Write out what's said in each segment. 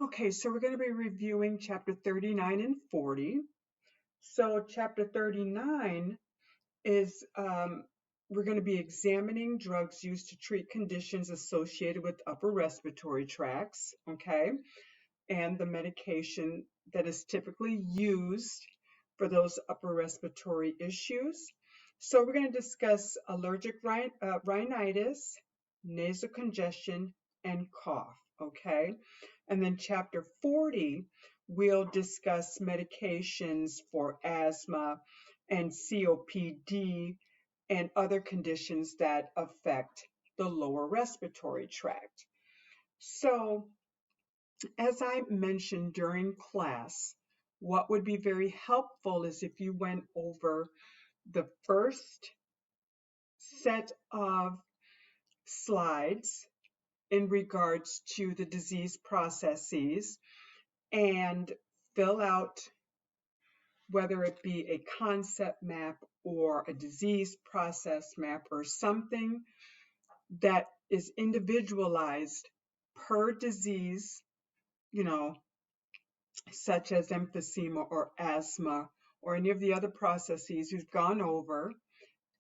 Okay, so we're going to be reviewing chapter 39 and 40. So chapter 39 is we're going to be examining drugs used to treat conditions associated with upper respiratory tracts, okay, and the medication that is typically used for those upper respiratory issues. So we're going to discuss allergic rhinitis, nasal congestion, and cough, okay? And then chapter 40, we'll discuss medications for asthma and COPD and other conditions that affect the lower respiratory tract. So as I mentioned during class, what would be very helpful is if you went over the first set of slides in regards to the disease processes and fill out whether it be a concept map or a disease process map or something that is individualized per disease, you know, such as emphysema or asthma or any of the other processes you've gone over,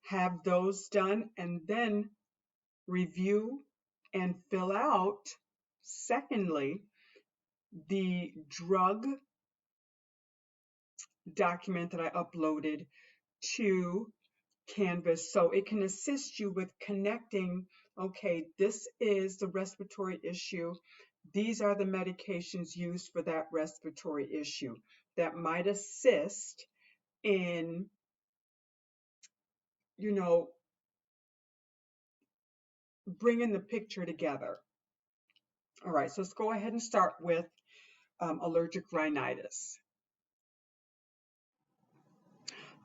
have those done, and then review and fill out, secondly, the drug document that I uploaded to Canvas so it can assist you with connecting, okay, this is the respiratory issue. These are the medications used for that respiratory issue that might assist in, you know, bringing the picture together. All right, so let's go ahead and start with allergic rhinitis.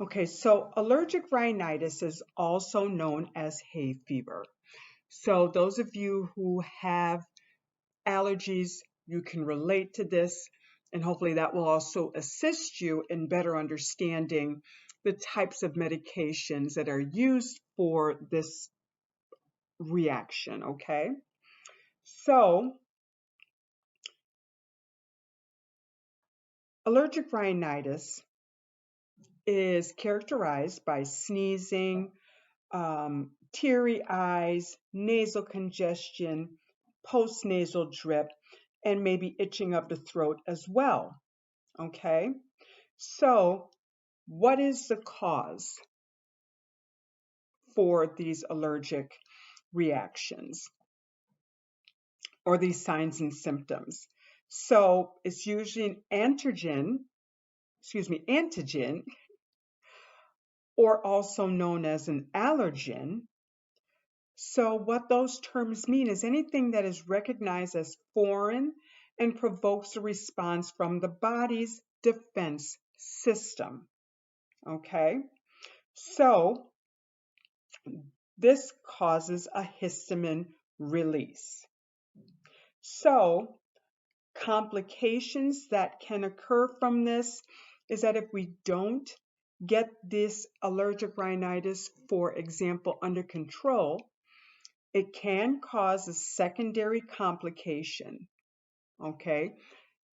Okay, so allergic rhinitis is also known as hay fever. So those of you who have allergies, you can relate to this, and hopefully that will also assist you in better understanding the types of medications that are used for this reaction, okay? So allergic rhinitis is characterized by sneezing, teary eyes, nasal congestion, postnasal drip, and maybe itching of the throat as well. Okay, so what is the cause for these allergic reactions or these signs and symptoms? So it's usually an antigen, or also known as an allergen. So what those terms mean is anything that is recognized as foreign and provokes a response from the body's defense system. Okay, so this causes a histamine release. So complications that can occur from this is that if we don't get this allergic rhinitis, for example, under control, it can cause a secondary complication, okay?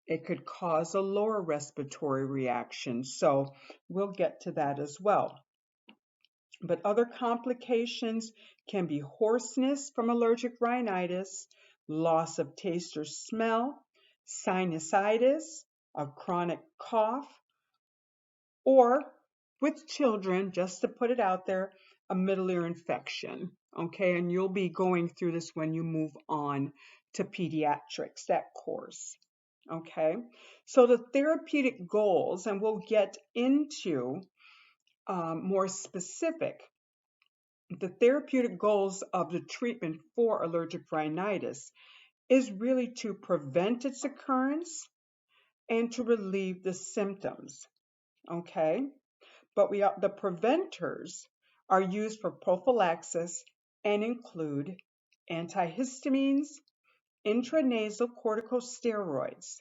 It could cause a lower respiratory reaction, so we'll get to that as well. But other complications can be hoarseness from allergic rhinitis, loss of taste or smell, sinusitis, a chronic cough, or with children, just to put it out there, a middle ear infection. Okay, and you'll be going through this when you move on to pediatrics, that course. Okay, so the therapeutic goals, and we'll get into more specific, the therapeutic goals of the treatment for allergic rhinitis is really to prevent its occurrence and to relieve the symptoms. Okay, but the preventers are used for prophylaxis and include antihistamines, intranasal corticosteroids,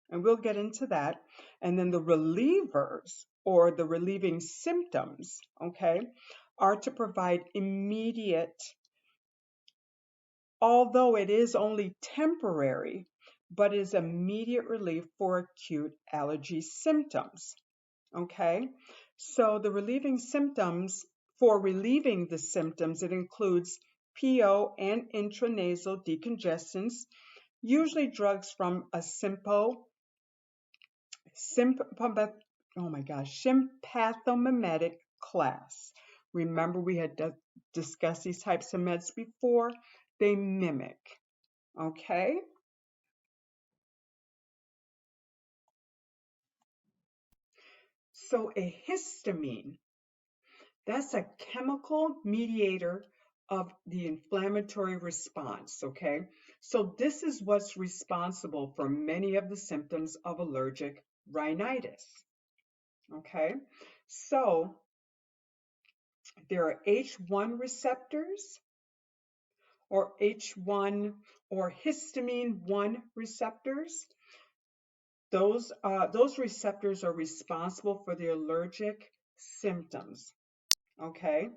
and we'll get into that, and then the relievers or the relieving symptoms, okay, are to provide immediate, although it is only temporary, but is immediate relief for acute allergy symptoms. Okay, so the relieving symptoms, for relieving the symptoms, it includes PO and intranasal decongestants, usually drugs from a sympathomimetic class. Remember, we had discussed these types of meds before. They mimic. Okay. So a histamine, that's a chemical mediator of the inflammatory response, okay? So this is what's responsible for many of the symptoms of allergic rhinitis, okay? So there are H1 receptors or H1 or histamine 1 receptors. Those receptors are responsible for the allergic symptoms, okay?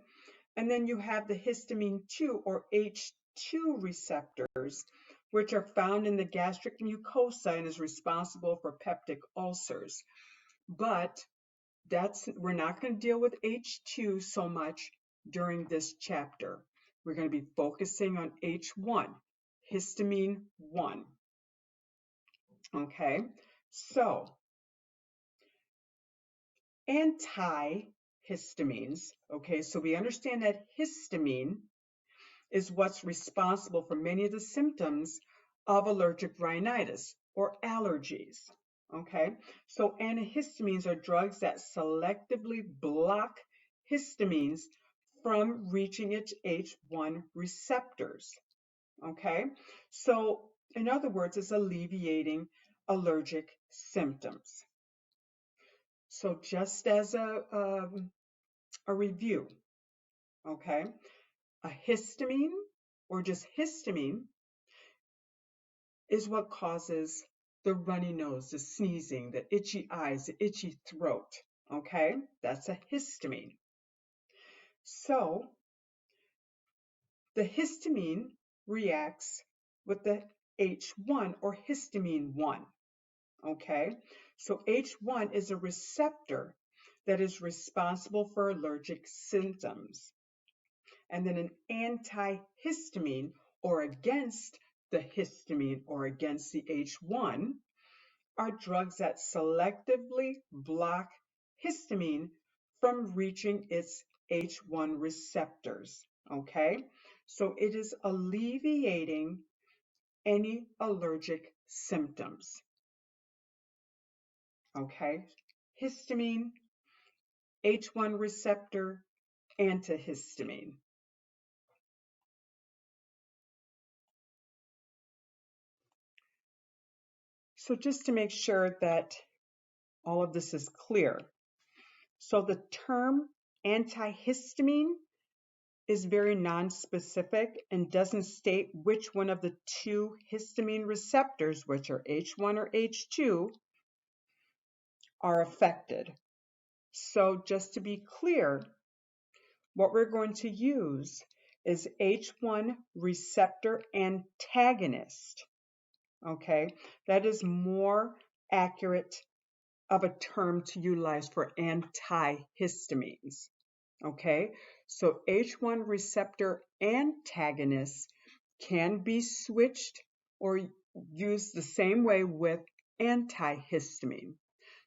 And then you have the histamine 2 or H2 receptors, which are found in the gastric mucosa and is responsible for peptic ulcers. But we're not going to deal with H2 so much during this chapter. We're going to be focusing on H1, histamine 1. Okay, so antihistamines, okay, so we understand that histamine is what's responsible for many of the symptoms of allergic rhinitis or allergies, okay? So antihistamines are drugs that selectively block histamines from reaching its H1 receptors, okay? So in other words, it's alleviating allergic symptoms. So just as a review, okay, a histamine or just histamine is what causes the runny nose, the sneezing, the itchy eyes, the itchy throat, okay? That's a histamine. So the histamine reacts with the H1 or histamine 1, okay? So H1 is a receptor that is responsible for allergic symptoms. And then an antihistamine or against the histamine or against the H1 are drugs that selectively block histamine from reaching its H1 receptors, okay? So it is alleviating any allergic symptoms, okay? Histamine, H1 receptor, antihistamine. So just to make sure that all of this is clear. So the term antihistamine is very nonspecific and doesn't state which one of the two histamine receptors, which are H1 or H2, are affected. So just to be clear, what we're going to use is H1 receptor antagonist. Okay, that is more accurate of a term to utilize for antihistamines. Okay, so H1 receptor antagonists can be switched or used the same way with antihistamine.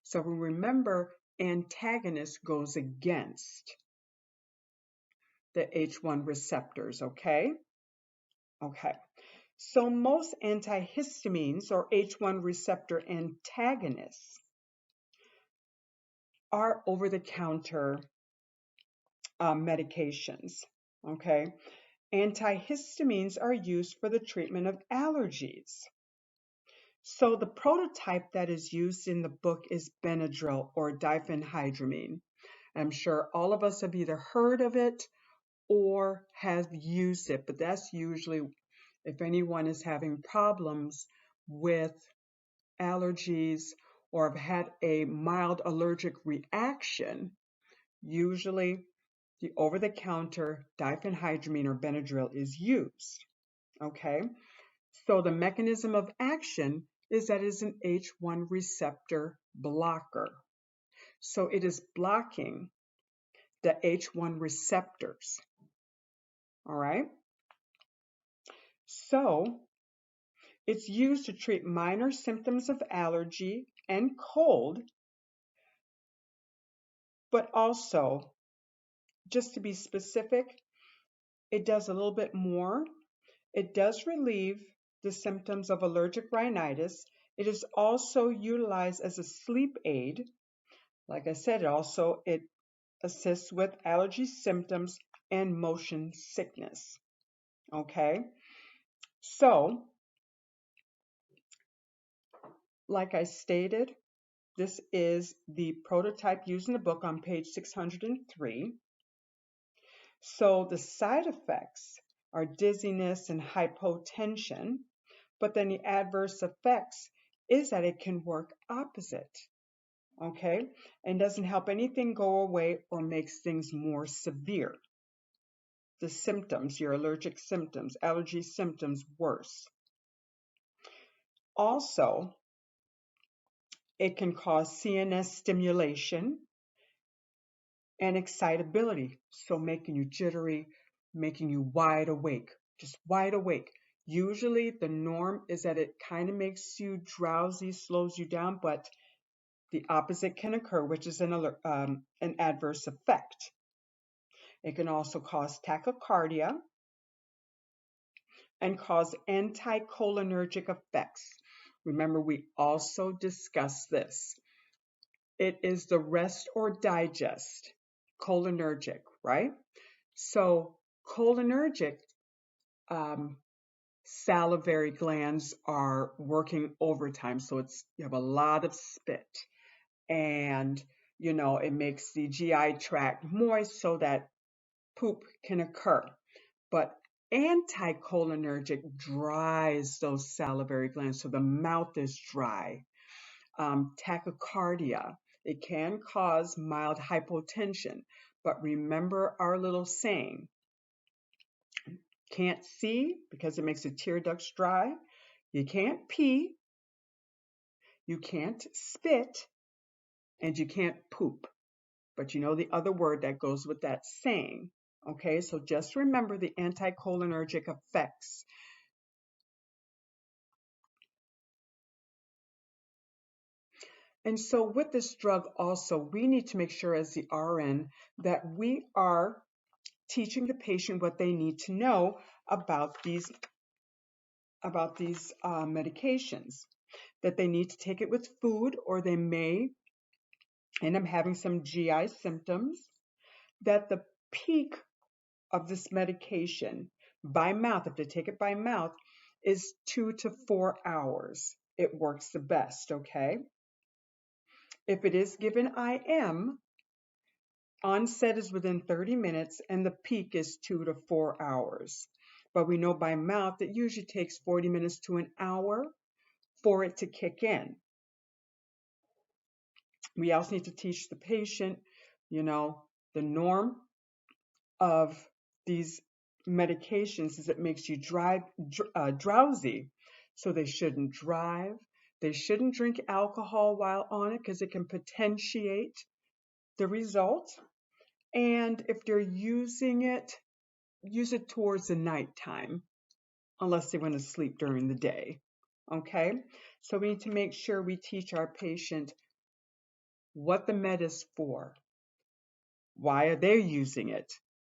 So remember, antagonist goes against the H1 receptors, okay? Okay. So most antihistamines or H1 receptor antagonists are over-the-counter medications, okay? Antihistamines are used for the treatment of allergies. So the prototype that is used in the book is Benadryl or diphenhydramine. I'm sure all of us have either heard of it or have used it, but that's usually if anyone is having problems with allergies or have had a mild allergic reaction, usually the over-the-counter diphenhydramine or Benadryl is used, okay? So the mechanism of action is that it is an H1 receptor blocker. So it is blocking the H1 receptors. All right. So it's used to treat minor symptoms of allergy and cold, but also, just to be specific, it does a little bit more. It does relieve the symptoms of allergic rhinitis. It is also utilized as a sleep aid. Like I said, it assists with allergy symptoms and motion sickness. Okay, so like I stated, this is the prototype used in the book on page 603. So the side effects are dizziness and hypotension, but then the adverse effects is that it can work opposite, okay? And doesn't help anything go away or makes things more severe. The symptoms, your allergic symptoms, allergy symptoms worse. Also, it can cause CNS stimulation and excitability, so making you jittery, making you wide awake, just wide awake. Usually the norm is that it kind of makes you drowsy, slows you down, but the opposite can occur, which is an adverse effect. It can also cause tachycardia and cause anticholinergic effects. Remember, we also discussed this. It is the rest or digest, cholinergic, right? So cholinergic salivary glands are working overtime. So you have a lot of spit, and it makes the GI tract moist so that poop can occur. But anticholinergic dries those salivary glands, so the mouth is dry. Tachycardia, it can cause mild hypotension, but remember our little saying, can't see because it makes the tear ducts dry, you can't pee, you can't spit, and you can't poop. But you know the other word that goes with that saying. Okay, so just remember the anticholinergic effects. And so with this drug also, we need to make sure as the RN that we are teaching the patient what they need to know about these medications, that they need to take it with food or they may end up having some GI symptoms, that the peak of this medication by mouth, if they take it by mouth, is 2 to 4 hours. It works the best, okay? If it is given IM, onset is within 30 minutes and the peak is 2 to 4 hours. But we know by mouth it usually takes 40 minutes to an hour for it to kick in. We also need to teach the patient, the norm of these medications is it makes you drowsy. So they shouldn't drive. They shouldn't drink alcohol while on it because it can potentiate the result. And if they're using it, use it towards the nighttime, unless they want to sleep during the day. Okay? So we need to make sure we teach our patient what the med is for. Why are they using it?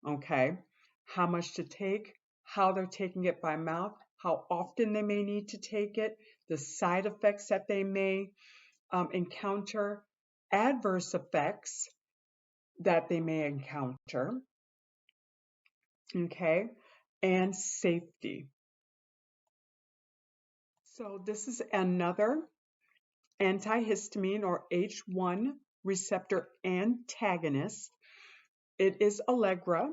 Okay? How much to take, how they're taking it by mouth, how often they may need to take it, the side effects that they may encounter, adverse effects that they may encounter, okay, and safety. So this is another antihistamine or H1 receptor antagonist. It is Allegra.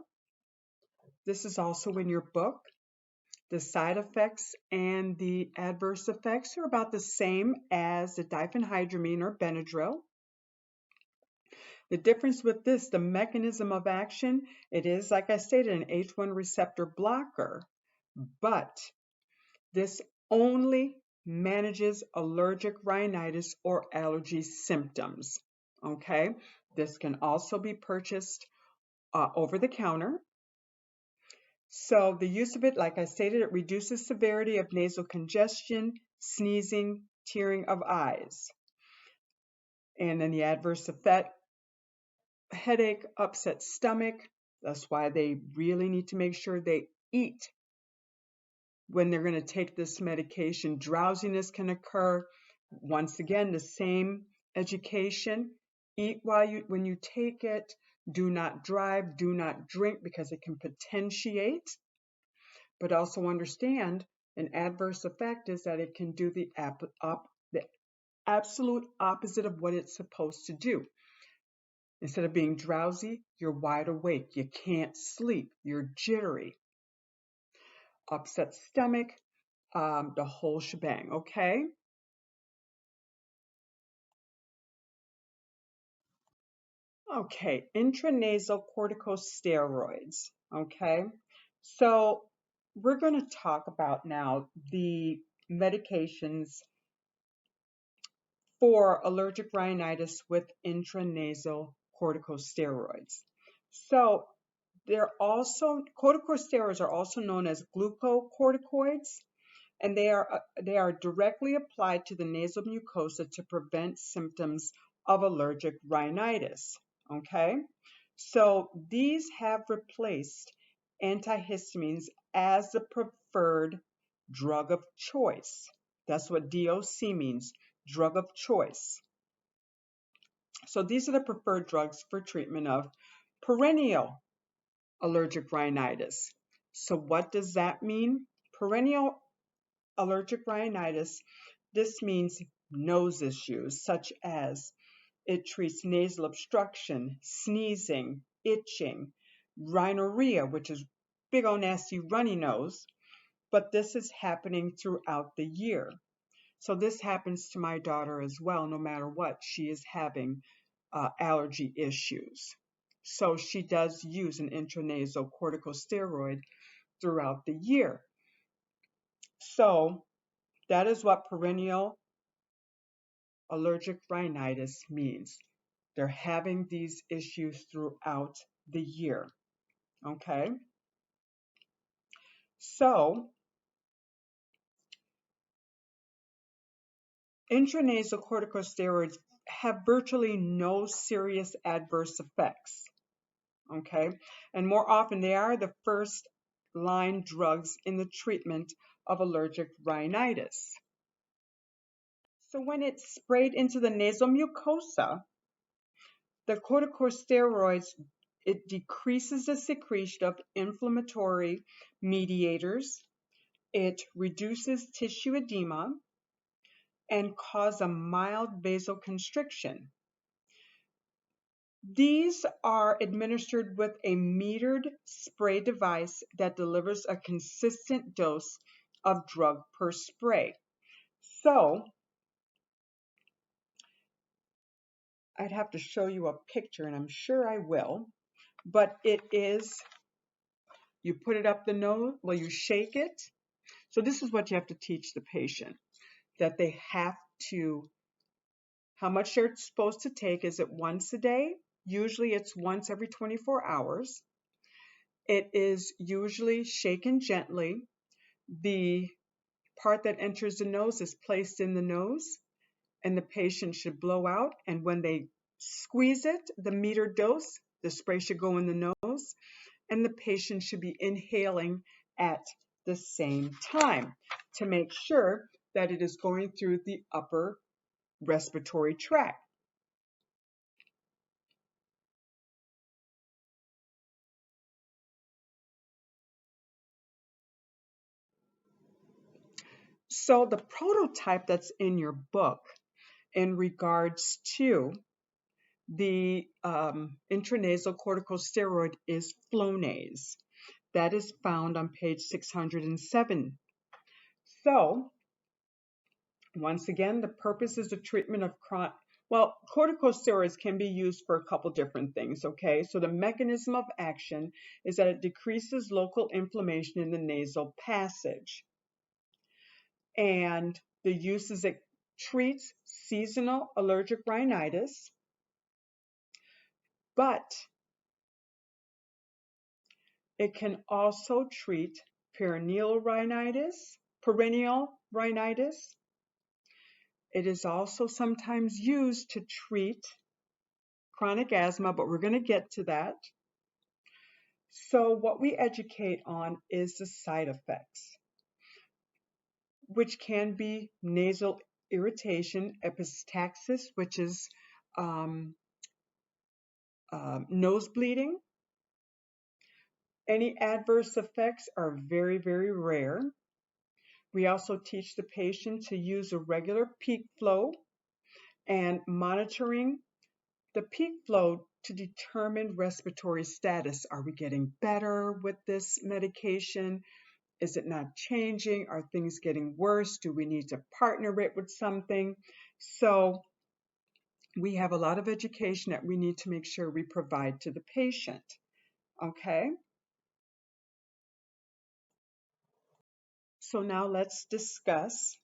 This is also in your book. The side effects and the adverse effects are about the same as the diphenhydramine or Benadryl. The difference with this, the mechanism of action, it is, like I stated, an H1 receptor blocker, but this only manages allergic rhinitis or allergy symptoms. Okay, this can also be purchased over the counter. So the use of it, like I stated, it reduces severity of nasal congestion, sneezing, tearing of eyes. And then the adverse effect, headache, upset stomach. That's why they really need to make sure they eat when they're going to take this medication. Drowsiness can occur. Once again, the same education. Eat when you take it. Do not drive, do not drink because it can potentiate. But also understand an adverse effect is that it can do the absolute opposite of what it's supposed to do. Instead of being drowsy, you're wide awake. You can't sleep. You're jittery. Upset stomach, the whole shebang, okay? Okay, intranasal corticosteroids, okay? So we're going to talk about now the medications for allergic rhinitis with intranasal corticosteroids. So corticosteroids are also known as glucocorticoids, and they are directly applied to the nasal mucosa to prevent symptoms of allergic rhinitis. Okay, so these have replaced antihistamines as the preferred drug of choice. That's what DOC means, drug of choice. So these are the preferred drugs for treatment of perennial allergic rhinitis. So what does that mean? Perennial allergic rhinitis, this means nose issues such as it treats nasal obstruction, sneezing, itching, rhinorrhea, which is big old nasty runny nose, but this is happening throughout the year. So this happens to my daughter as well, no matter what, she is having allergy issues. So she does use an intranasal corticosteroid throughout the year. So that is what perennial allergic rhinitis means. They're having these issues throughout the year. Okay? So, intranasal corticosteroids have virtually no serious adverse effects. Okay? And more often, they are the first line drugs in the treatment of allergic rhinitis. So, when it's sprayed into the nasal mucosa, the corticosteroids, it decreases the secretion of inflammatory mediators, it reduces tissue edema, and cause a mild vasoconstriction. These are administered with a metered spray device that delivers a consistent dose of drug per spray. So, I'd have to show you a picture, and I'm sure I will, but it is, you put it up the nose, well, you shake it. So this is what you have to teach the patient, that they have to, how much they're supposed to take. Is it once a day? Usually it's once every 24 hours. It is usually shaken gently. The part that enters the nose is placed in the nose, and the patient should blow out. And when they squeeze it, the metered dose, the spray should go in the nose, and the patient should be inhaling at the same time to make sure that it is going through the upper respiratory tract. So the prototype that's in your book in regards to the intranasal corticosteroid is Flonase. That is found on page 607. So once again, the purpose is the treatment of chronic. Well, corticosteroids can be used for a couple different things, okay? So the mechanism of action is that it decreases local inflammation in the nasal passage. And The uses it treats seasonal allergic rhinitis, but it can also treat perennial rhinitis. It is also sometimes used to treat chronic asthma, but we're going to get to that. So what we educate on is the side effects, which can be nasal irritation, epistaxis, which is nose bleeding. Any adverse effects are very, very rare. We also teach the patient to use a regular peak flow and monitoring the peak flow to determine respiratory status. Are we getting better with this medication? Is it not changing? Are things getting worse? Do we need to partner it with something? So we have a lot of education that we need to make sure we provide to the patient. Okay? So now let's discuss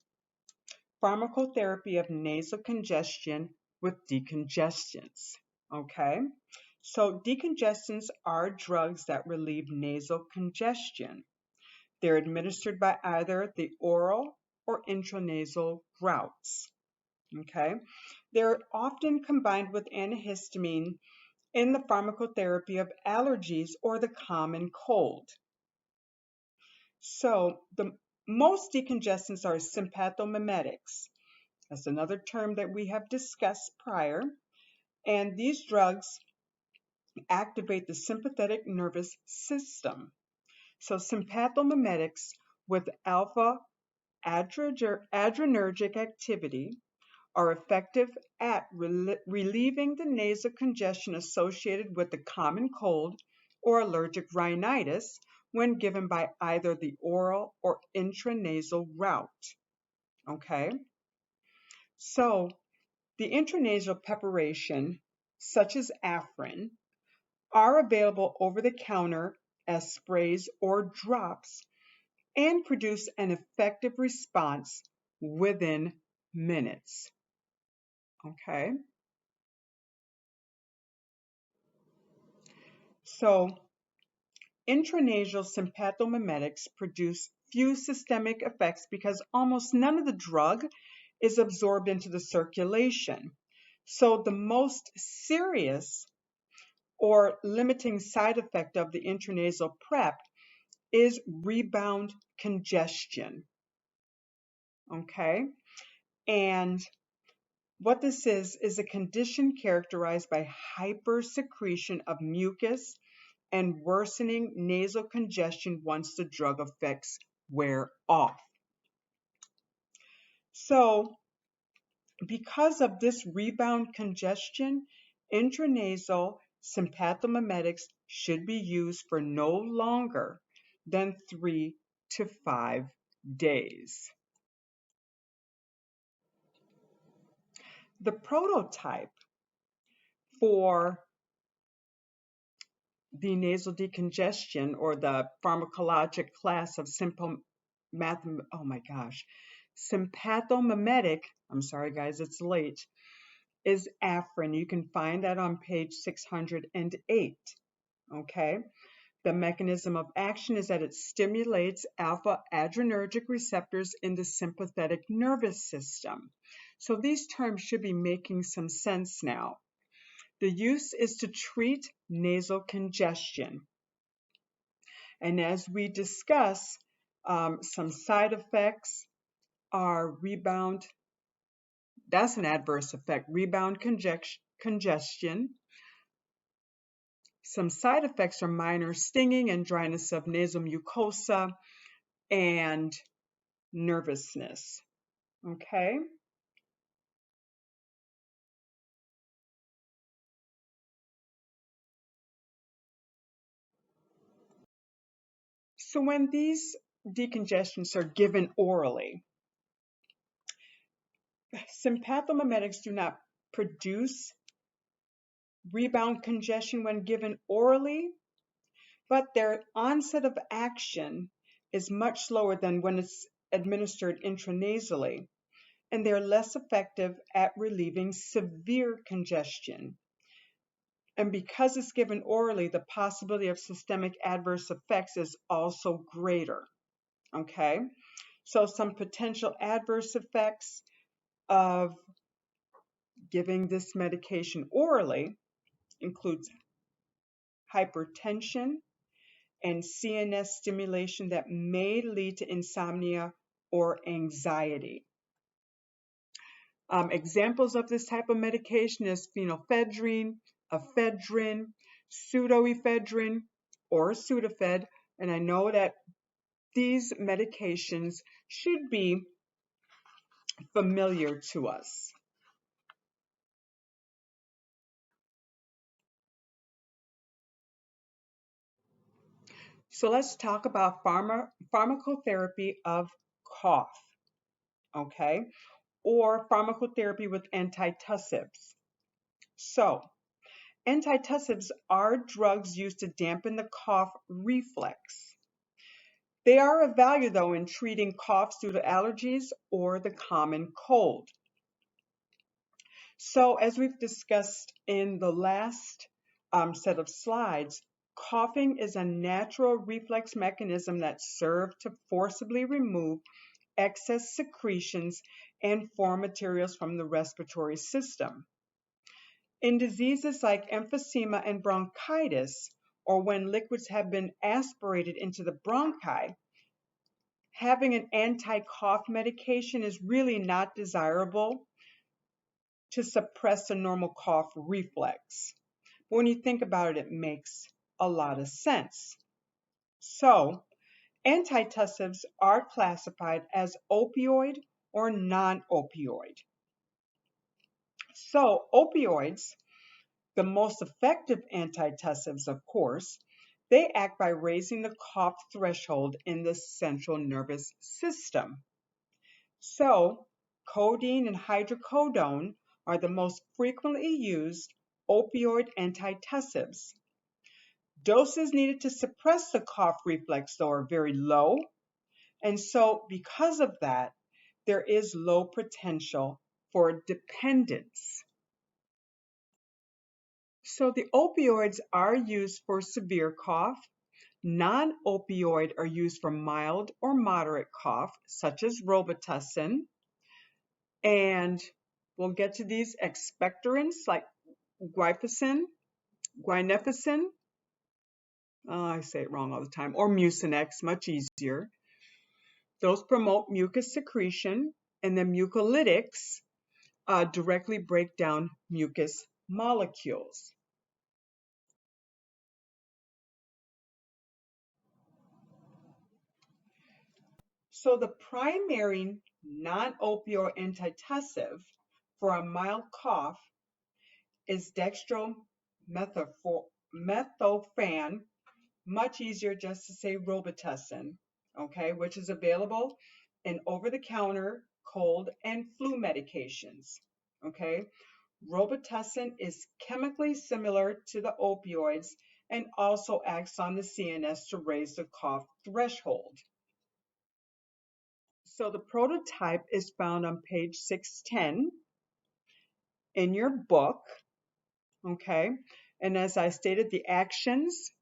pharmacotherapy of nasal congestion with decongestants. Okay? So decongestants are drugs that relieve nasal congestion. They're administered by either the oral or intranasal routes. Okay? They're often combined with antihistamine in the pharmacotherapy of allergies or the common cold. So the most decongestants are sympathomimetics. That's another term that we have discussed prior. And these drugs activate the sympathetic nervous system. So sympathomimetics with alpha adrenergic activity are effective at relieving the nasal congestion associated with the common cold or allergic rhinitis when given by either the oral or intranasal route. Okay? So the intranasal preparation, such as Afrin, are available over the counter as sprays or drops and produce an effective response within minutes. Okay? So intranasal sympathomimetics produce few systemic effects because almost none of the drug is absorbed into the circulation. So the most serious or limiting side effect of the intranasal PrEP is rebound congestion. Okay? And what this is a condition characterized by hypersecretion of mucus and worsening nasal congestion once the drug effects wear off. So, because of this rebound congestion, intranasal sympathomimetics should be used for no longer than 3 to 5 days. The prototype for the nasal decongestion or the pharmacologic class of sympathomimetic, I'm sorry guys, it's late, is Afrin. You can find that on page 608. Okay? The mechanism of action is that it stimulates alpha adrenergic receptors in the sympathetic nervous system. So these terms should be making some sense now. The use is to treat nasal congestion. And as we discuss, some side effects are rebound, that's an adverse effect, rebound congestion. Some side effects are minor stinging and dryness of nasal mucosa and nervousness. Okay? So when these decongestants are given orally, sympathomimetics do not produce rebound congestion when given orally, but their onset of action is much slower than when it's administered intranasally. and they're less effective at relieving severe congestion. And because it's given orally, the possibility of systemic adverse effects is also greater. Okay, so some potential adverse effects of giving this medication orally includes hypertension and CNS stimulation that may lead to insomnia or anxiety. Examples of this type of medication is phenylphedrine, ephedrine, pseudoephedrine, or Sudafed. And I know that these medications should be familiar to us. So let's talk about pharmacotherapy of cough, okay, or pharmacotherapy with antitussives. So antitussives are drugs used to dampen the cough reflex. They are of value, though, in treating coughs due to allergies or the common cold. So, as we've discussed in the last set of slides, coughing is a natural reflex mechanism that serves to forcibly remove excess secretions and foreign materials from the respiratory system. In diseases like emphysema and bronchitis, or when liquids have been aspirated into the bronchi, having an anti-cough medication is really not desirable to suppress a normal cough reflex. When you think about it, it makes a lot of sense. So, antitussives are classified as opioid or non-opioid. So, opioids, the most effective antitussives, of course, they act by raising the cough threshold in the central nervous system. So, codeine and hydrocodone are the most frequently used opioid antitussives. Doses needed to suppress the cough reflex, though, are very low, and so because of that, there is low potential for dependence. So the opioids are used for severe cough. Non-opioid are used for mild or moderate cough, such as Robitussin. And we'll get to these expectorants like guiafacin, guineficin, I say it wrong all the time, or Mucinex, much easier. Those promote mucus secretion, and the mucolytics directly break down mucus molecules. So the primary non-opioid antitussive for a mild cough is dextromethorphan, much easier just to say Robitussin, okay, which is available in over-the-counter cold and flu medications, okay. Robitussin is chemically similar to the opioids and also acts on the CNS to raise the cough threshold. So the prototype is found on page 610 in your book, okay? And as I stated, the actions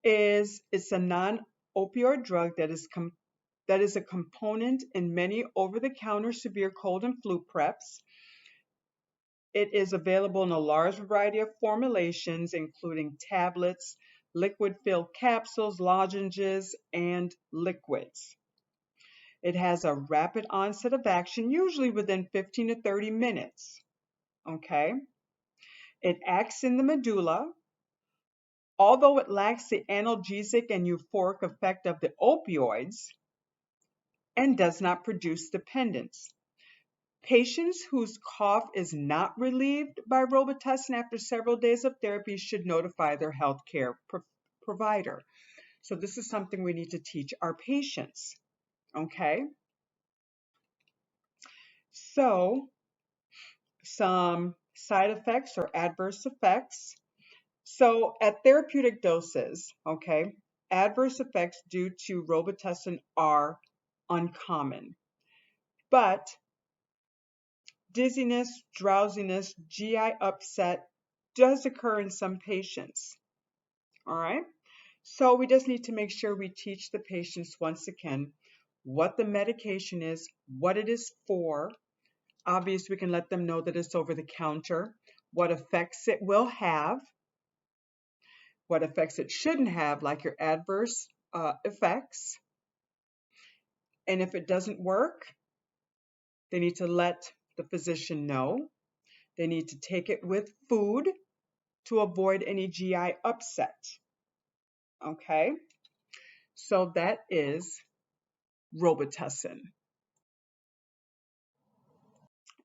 is it's a non-opioid drug that is a component in many over-the-counter severe cold and flu preps. It is available in a large variety of formulations, including tablets, liquid-filled capsules, lozenges, and liquids. It has a rapid onset of action, usually within 15 to 30 minutes. Okay? It acts in the medulla. Although it lacks the analgesic and euphoric effect of the opioids and does not produce dependence. Patients whose cough is not relieved by Robitussin after several days of therapy should notify their healthcare provider. So this is something we need to teach our patients. Okay? So some side effects or adverse effects. So at therapeutic doses, okay, adverse effects due to Robitussin are uncommon. But dizziness, drowsiness, GI upset does occur in some patients. All right. So we just need to make sure we teach the patients once again what the medication is, what it is for. Obviously, we can let them know that it's over the counter, what effects it will have, what effects it shouldn't have, like your adverse effects. And if it doesn't work, they need to let the physician know. They need to take it with food to avoid any GI upset. Okay, so that is Robitussin.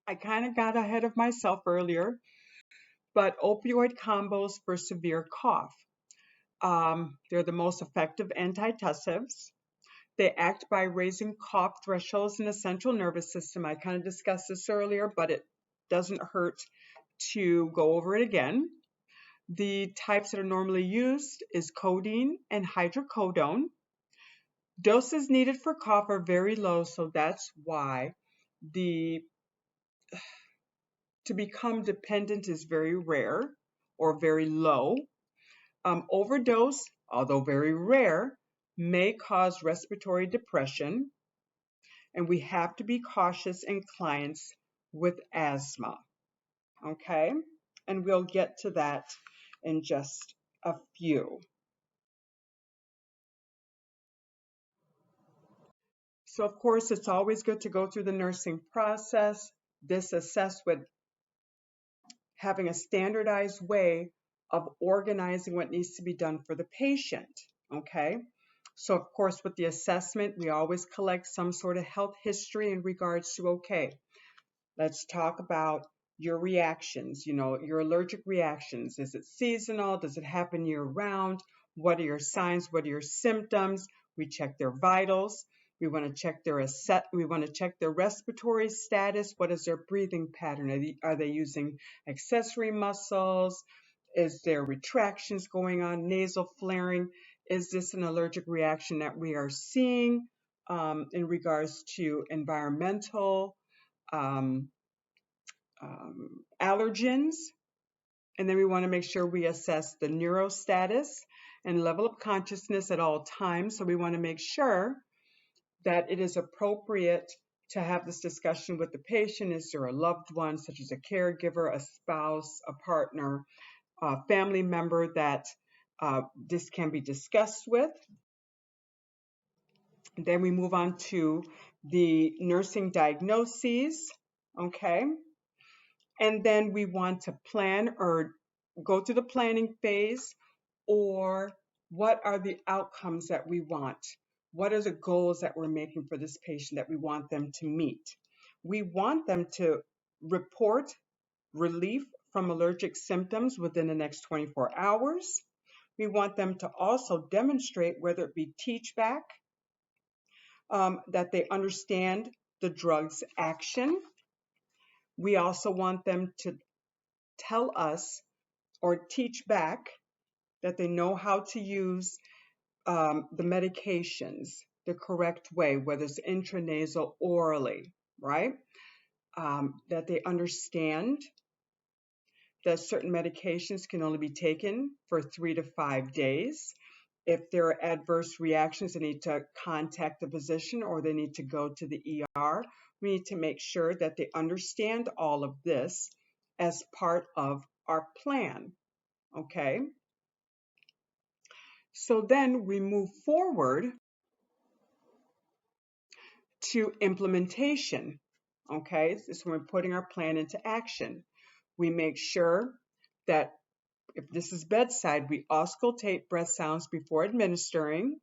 I kind of got ahead of myself earlier, but opioid combos for severe cough. They're the most effective antitussives. They act by raising cough thresholds in the central nervous system. I kind of discussed this earlier, but it doesn't hurt to go over it again. The types that are normally used is codeine and hydrocodone. Doses needed for cough are very low, so that's why to become dependent is very rare or very low. Overdose, although very rare, may cause respiratory depression, and we have to be cautious in clients with asthma. Okay, and we'll get to that in just a few. So of course, it's always good to go through the nursing process. This assess with having a standardized way of organizing what needs to be done for the patient. Okay, so of course, with the assessment, we always collect some sort of health history in regards to, okay, let's talk about your reactions, your allergic reactions. Is it seasonal? Does it happen year round? What are your signs? What are your symptoms? We check their vitals. We want to check their respiratory status. What is their breathing pattern? Are they using accessory muscles? Is there retractions going on? Nasal flaring? Is this an allergic reaction that we are seeing in regards to environmental um, allergens? And then we want to make sure we assess the neurostatus and level of consciousness at all times. So we want to make sure that it is appropriate to have this discussion with the patient. Is there a loved one, such as a caregiver, a spouse, a partner, a family member that this can be discussed with? Then we move on to the nursing diagnoses, okay? And then we want to plan or go through the planning phase, or what are the outcomes that we want? What are the goals that we're making for this patient that we want them to meet? We want them to report relief from allergic symptoms within the next 24 hours. We want them to also demonstrate, whether it be teach back, that they understand the drug's action. We also want them to tell us or teach back that they know how to use the medications the correct way, whether it's intranasal, orally, right? That they understand that certain medications can only be taken for 3 to 5 days. If there are adverse reactions, they need to contact the physician or they need to go to the ER. We need to make sure that they understand all of this as part of our plan, okay? So then we move forward to implementation, okay? This is when we're putting our plan into action. We make sure that if this is bedside, we auscultate breath sounds before administering.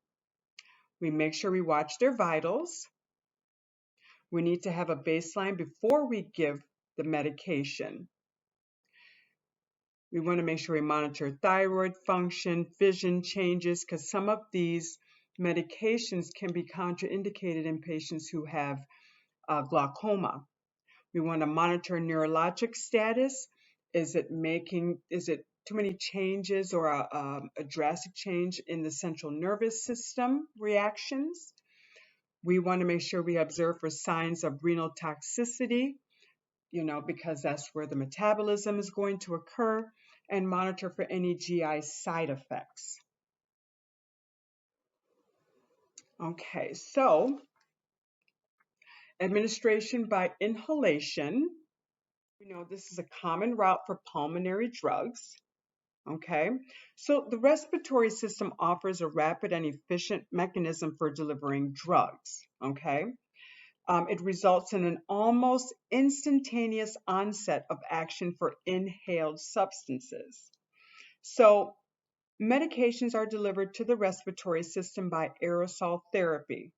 We make sure we watch their vitals. We need to have a baseline before we give the medication. We want to make sure we monitor thyroid function, vision changes, because some of these medications can be contraindicated in patients who have glaucoma. We want to monitor neurologic status. Is it too many changes or a drastic change in the central nervous system reactions? We want to make sure we observe for signs of renal toxicity. because that's where the metabolism is going to occur, and monitor for any GI side effects. Okay, so administration by inhalation. This is a common route for pulmonary drugs. Okay, so the respiratory system offers a rapid and efficient mechanism for delivering drugs. Okay, it results in an almost instantaneous onset of action for inhaled substances. So medications are delivered to the respiratory system by aerosol therapy.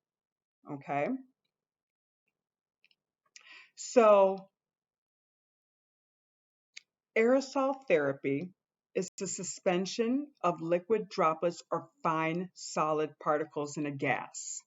Okay, so aerosol therapy is the suspension of liquid droplets or fine solid particles in a gas.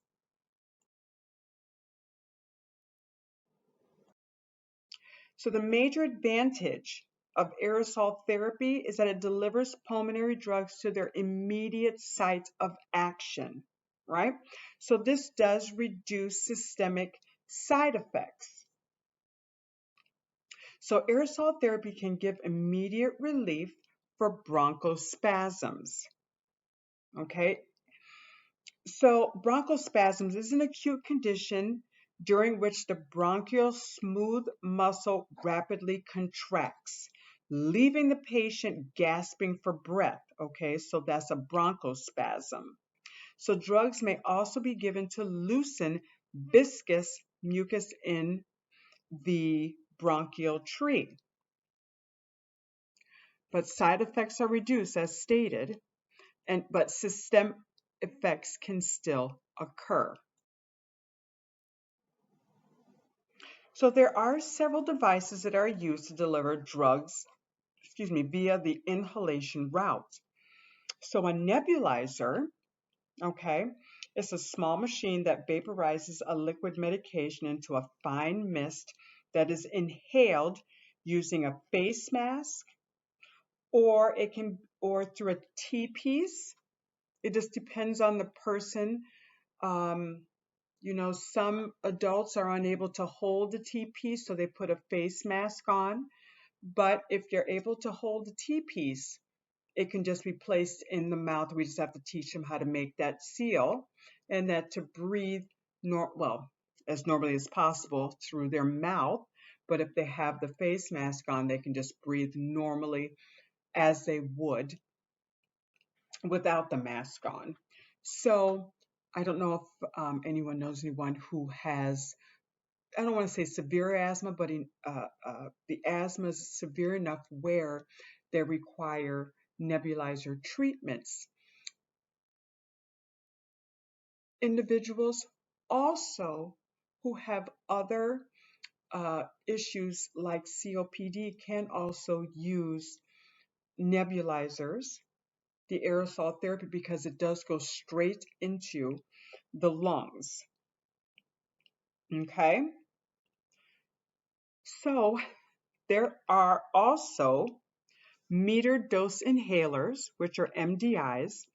So the major advantage of aerosol therapy is that it delivers pulmonary drugs to their immediate site of action, right? So this does reduce systemic side effects. So aerosol therapy can give immediate relief for bronchospasms. Okay, so bronchospasms is an acute condition during which the bronchial smooth muscle rapidly contracts, leaving the patient gasping for breath. Okay, so that's a bronchospasm. So drugs may also be given to loosen viscous mucus in the bronchial tree. But side effects are reduced as stated, but systemic effects can still occur. So there are several devices that are used to deliver drugs, via the inhalation route. So a nebulizer, okay, is a small machine that vaporizes a liquid medication into a fine mist that is inhaled using a face mask, or through a T-piece. It just depends on the person. Some adults are unable to hold the T-piece, so they put a face mask on. But if they're able to hold the T-piece, it can just be placed in the mouth. We just have to teach them how to make that seal, and that to breathe as normally as possible through their mouth. But if they have the face mask on, they can just breathe normally as they would without the mask on. So I don't know if anyone knows anyone who has, I don't want to say severe asthma, but the asthma is severe enough where they require nebulizer treatments. Individuals also who have other issues like COPD can also use nebulizers, the aerosol therapy, because it does go straight into the lungs. Okay, so there are also metered dose inhalers, which are MDIs.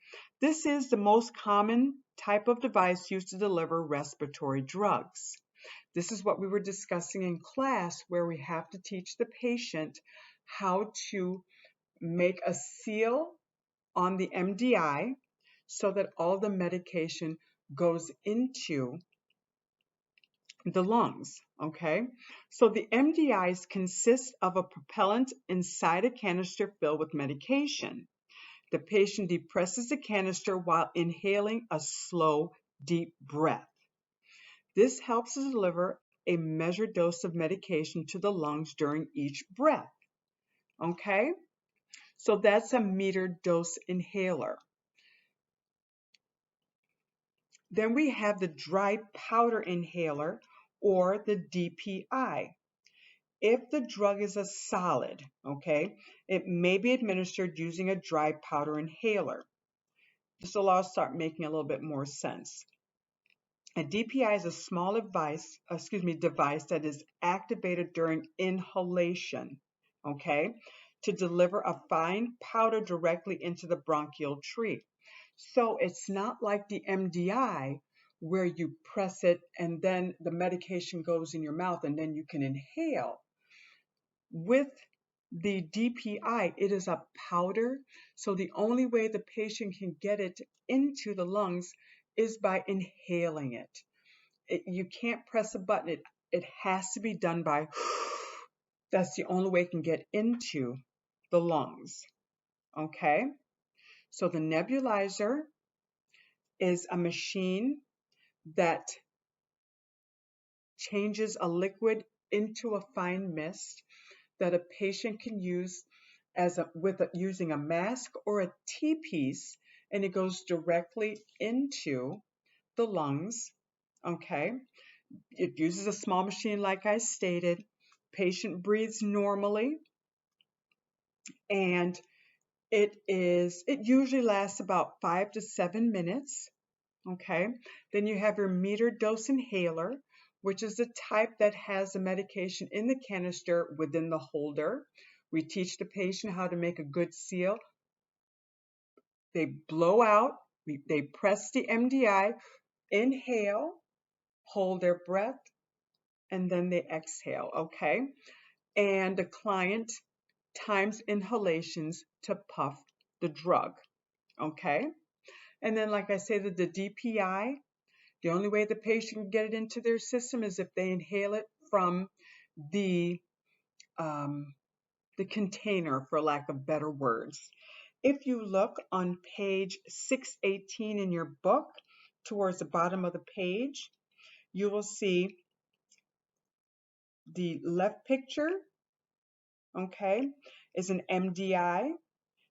This is the most common type of device used to deliver respiratory drugs. This is what we were discussing in class, where we have to teach the patient how to make a seal on the MDI so that all the medication goes into the lungs. Okay, so the MDIs consist of a propellant inside a canister filled with medication. The patient depresses the canister while inhaling a slow, deep breath. This helps to deliver a measured dose of medication to the lungs during each breath. Okay, so that's a metered dose inhaler. Then we have the dry powder inhaler, or the DPI. If the drug is a solid, okay, it may be administered using a dry powder inhaler. This will all start making a little bit more sense. A DPI is a small device that is activated during inhalation, okay, to deliver a fine powder directly into the bronchial tree. So it's not like the MDI where you press it and then the medication goes in your mouth and then you can inhale. With the DPI, it is a powder, so the only way the patient can get it into the lungs is by inhaling it. You can't press a button. It has to be done by, that's the only way it can get into the lungs. Okay? So the nebulizer is a machine that changes a liquid into a fine mist that a patient can use using a mask or a T-piece, and it goes directly into the lungs. Okay? It uses a small machine like I stated. Patient breathes normally, and it usually lasts about 5 to 7 minutes. Okay, then you have your meter dose inhaler, which is the type that has the medication in the canister within the holder. We teach the patient how to make a good seal. They blow out, they press the MDI, inhale, hold their breath, and then they exhale. Okay, and the client times inhalations to puff the drug. Okay, and then like I say, the DPI, the only way the patient can get it into their system is if they inhale it from the container, for lack of better words. If you look on page 618 in your book, towards the bottom of the page, you will see the left picture, okay, is an MDI.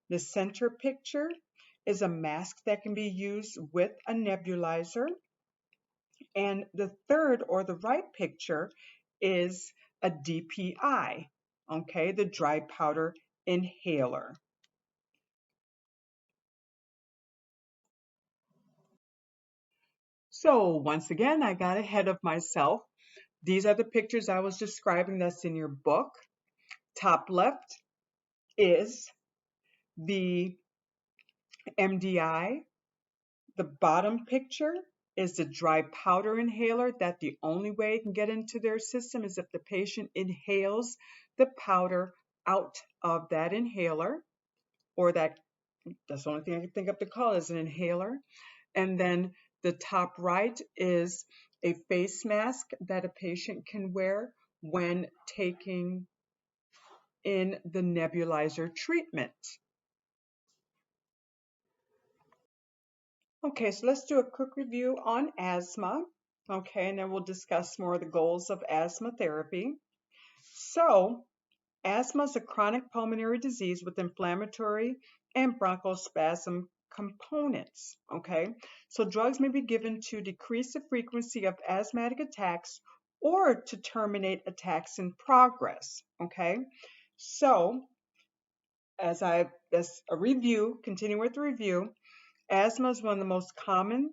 The center picture is a mask that can be used with a nebulizer. And the third or the right picture is a DPI, okay, the dry powder inhaler. So once again, I got ahead of myself. These are the pictures I was describing that's in your book. Top left is the MDI. The bottom picture is the dry powder inhaler that the only way it can get into their system is if the patient inhales the powder out of that inhaler, or that's the only thing I can think of to call it as an inhaler. And then the top right is a face mask that a patient can wear when taking in the nebulizer treatment. Okay, so let's do a quick review on asthma. Okay, and then we'll discuss more of the goals of asthma therapy. So, asthma is a chronic pulmonary disease with inflammatory and bronchospasm components. Okay, so drugs may be given to decrease the frequency of asthmatic attacks or to terminate attacks in progress. Okay, so as a review, continue with the review, asthma is one of the most common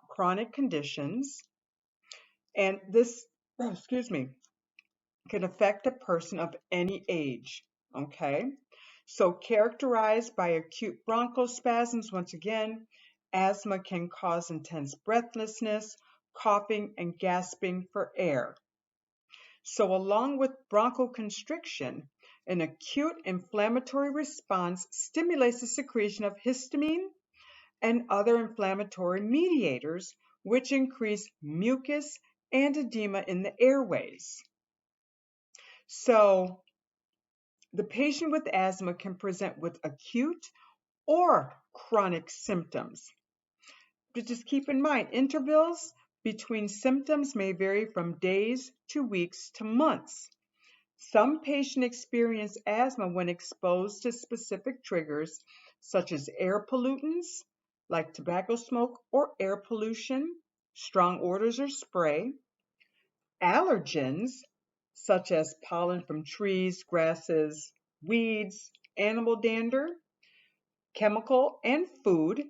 chronic conditions, and this, excuse me, can affect a person of any age. Okay, so characterized by acute bronchospasms, once again, asthma can cause intense breathlessness, coughing, and gasping for air. So, along with bronchoconstriction, an acute inflammatory response stimulates the secretion of histamine and other inflammatory mediators, which increase mucus and edema in the airways. So, the patient with asthma can present with acute or chronic symptoms. But just keep in mind, intervals between symptoms may vary from days to weeks to months. Some patients experience asthma when exposed to specific triggers, such as air pollutants, like tobacco smoke or air pollution, strong odors or spray, allergens, such as pollen from trees, grasses, weeds, animal dander, chemical and food,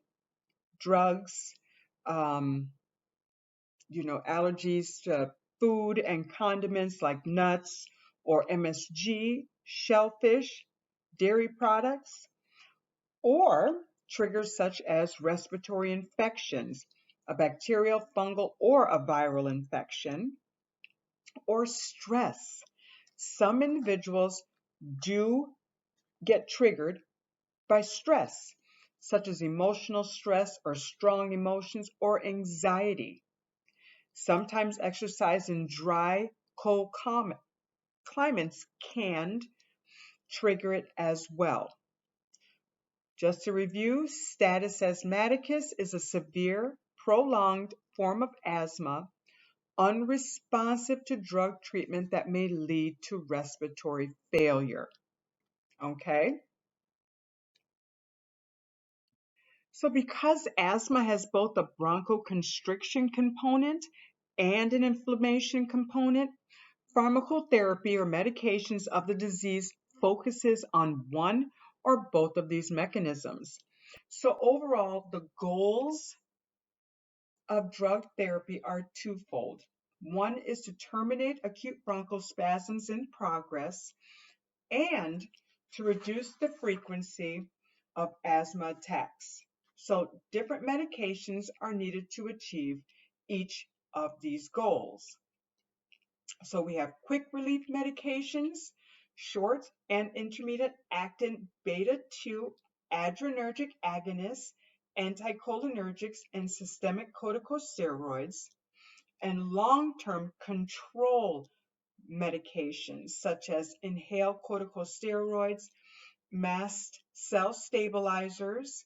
drugs, allergies to food and condiments like nuts or MSG, shellfish, dairy products, or triggers such as respiratory infections, a bacterial, fungal, or a viral infection, or stress. Some individuals do get triggered by stress, such as emotional stress or strong emotions or anxiety. Sometimes exercise in dry, cold climates can trigger it as well. Just to review, status asthmaticus is a severe, prolonged form of asthma, unresponsive to drug treatment that may lead to respiratory failure. Okay? So, because asthma has both a bronchoconstriction component and an inflammation component, pharmacotherapy or medications of the disease focuses on one or both of these mechanisms. So, overall, the goals of drug therapy are twofold. One is to terminate acute bronchospasms in progress and to reduce the frequency of asthma attacks. So, different medications are needed to achieve each of these goals. So, we have quick relief medications, short and intermediate acting beta 2 adrenergic agonists, anticholinergics, and systemic corticosteroids, and long term control medications such as inhaled corticosteroids, mast cell stabilizers,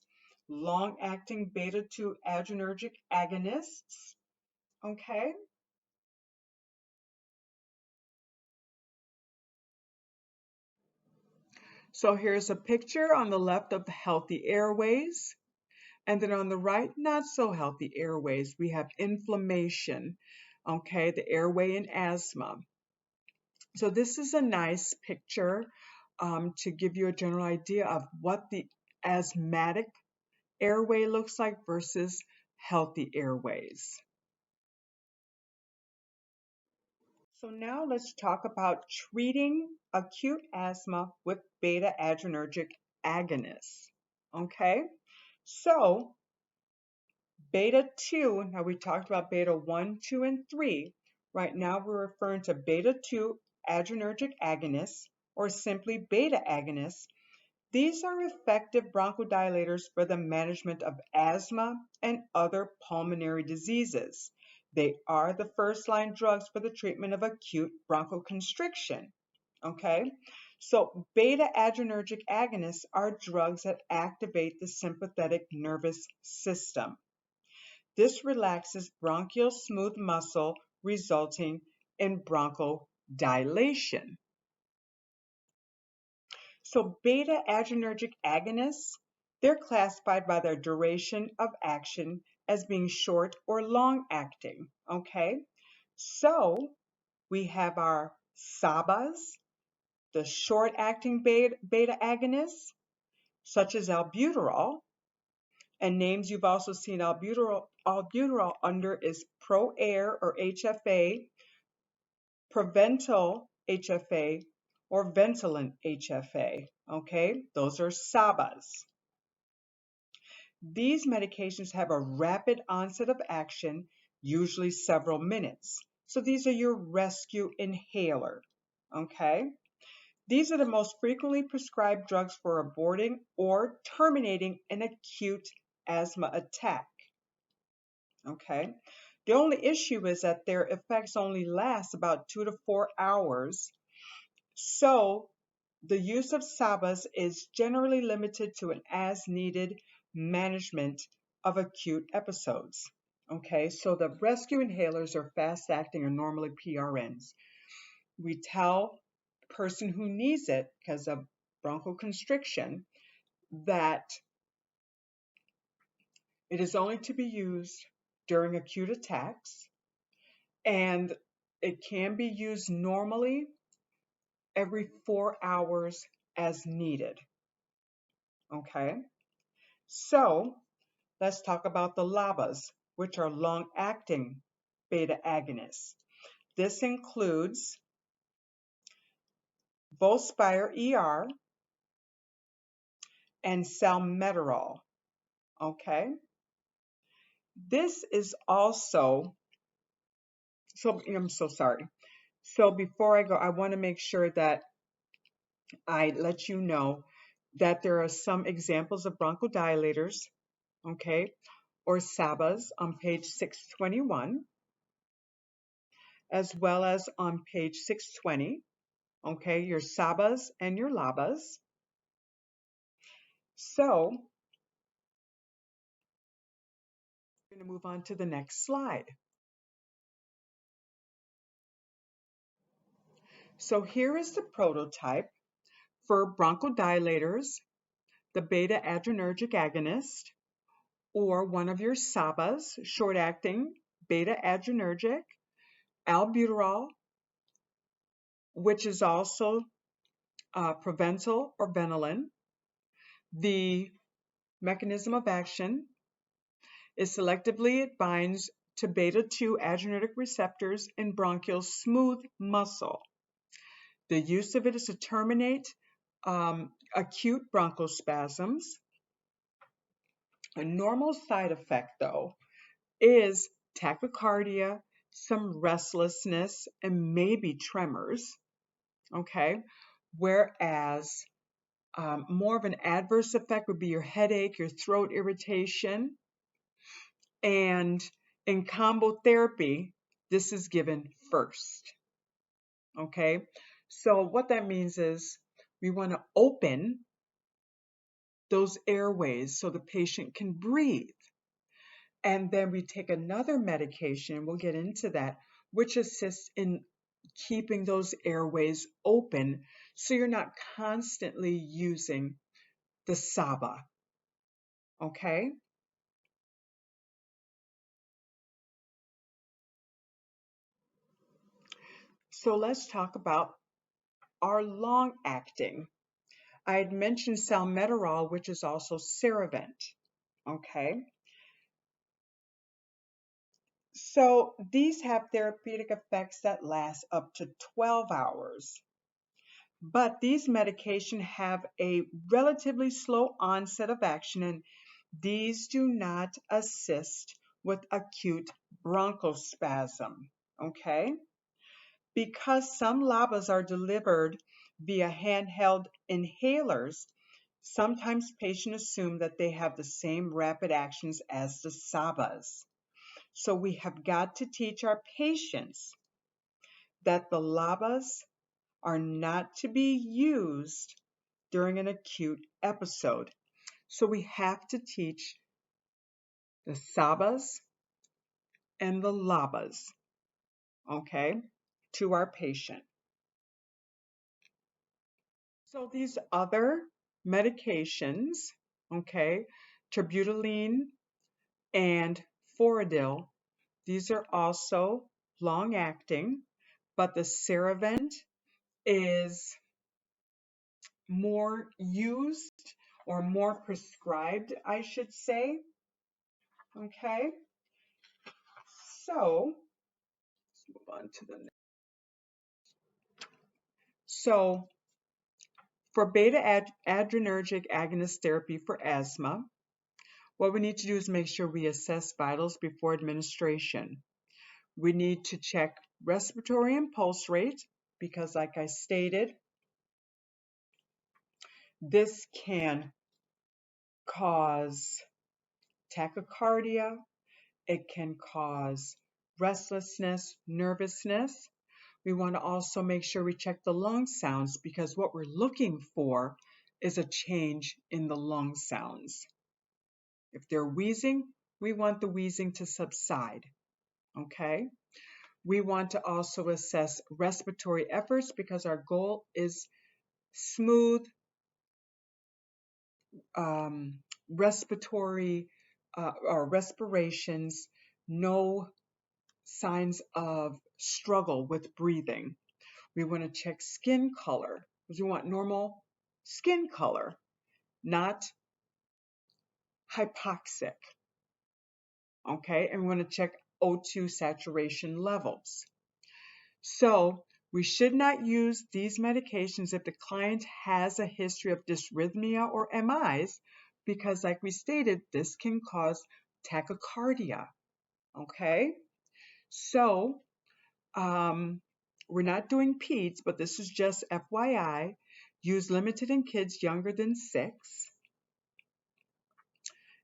long acting beta 2 adrenergic agonists. Okay, so here's a picture on the left of the healthy airways. And then on the right, not so healthy airways. We have inflammation, okay, the airway and asthma. So this is a nice picture to give you a general idea of what the asthmatic airway looks like versus healthy airways. So now let's talk about treating acute asthma with beta adrenergic agonists. Okay, so beta 2, now we talked about beta 1, 2, and 3. Right now we're referring to beta 2 adrenergic agonists, or simply beta agonists. These are effective bronchodilators for the management of asthma and other pulmonary diseases. They are the first-line drugs for the treatment of acute bronchoconstriction. Okay? So, beta adrenergic agonists are drugs that activate the sympathetic nervous system. This relaxes bronchial smooth muscle, resulting in bronchodilation. So beta adrenergic agonists, they're classified by their duration of action as being short or long acting, okay? So we have our SABAs, the short acting beta agonists, such as albuterol, and names you've also seen albuterol under is ProAir or HFA, Proventil HFA, or Ventolin HFA. Okay, those are SABAs. These medications have a rapid onset of action, usually several minutes. So these are your rescue inhaler. Okay, these are the most frequently prescribed drugs for aborting or terminating an acute asthma attack. Okay, the only issue is that their effects only last about 2 to 4 hours. So the use of SABAs is generally limited to an as-needed management of acute episodes. Okay, so the rescue inhalers are fast-acting or normally PRNs. We tell the person who needs it because of bronchoconstriction that it is only to be used during acute attacks, and it can be used normally every 4 hours as needed. Okay, so let's talk about the LABAs, which are long-acting beta agonists. This includes Volspire ER and salmeterol. Okay, this is also, so I'm so sorry. So before I go, I want to make sure that I let you know that there are some examples of bronchodilators, okay, or SABAs on page 621, as well as on page 620, okay, your SABAs and your LABAs. So, we're going to move on to the next slide. So here is the prototype for bronchodilators, the beta adrenergic agonist, or one of your SABAs, short-acting beta adrenergic, albuterol, which is also Proventil or Benylin. The mechanism of action is selectively it binds to beta-2 adrenergic receptors in bronchial smooth muscle. The use of it is to terminate acute bronchospasms. A normal side effect, though, is tachycardia, some restlessness, and maybe tremors, okay? Whereas more of an adverse effect would be your headache, your throat irritation, and in combo therapy, this is given first, okay? So what that means is we want to open those airways so the patient can breathe. And then we take another medication, we'll get into that, which assists in keeping those airways open so you're not constantly using the SABA, okay? So let's talk about our long-acting. I had mentioned salmeterol, which is also Ceravent, okay? So these have therapeutic effects that last up to 12 hours. But these medications have a relatively slow onset of action, and these do not assist with acute bronchospasm, okay? Because some LABAs are delivered via handheld inhalers, sometimes patients assume that they have the same rapid actions as the SABAs. So we have got to teach our patients that the LABAs are not to be used during an acute episode. So we have to teach the SABAs and the LABAs, okay, to our patient. So these other medications, okay, terbutaline and Foradil, these are also long-acting, but the Ceravent is more used or more prescribed, I should say. Okay, so let's move on to the next. So for beta adrenergic agonist therapy for asthma, what we need to do is make sure we assess vitals before administration. We need to check respiratory and pulse rate because, like I stated, this can cause tachycardia, it can cause restlessness, nervousness. We want to also make sure we check the lung sounds because what we're looking for is a change in the lung sounds. If they're wheezing, we want the wheezing to subside, okay? We want to also assess respiratory efforts because our goal is smooth respiratory or respirations, no signs of struggle with breathing. We want to check skin color because we want normal skin color, not hypoxic. Okay, and we want to check O2 saturation levels. So we should not use these medications if the client has a history of dysrhythmia or MIs because, like we stated, this can cause tachycardia. Okay, so we're not doing peds, but this is just FYI. Use limited in kids younger than 6.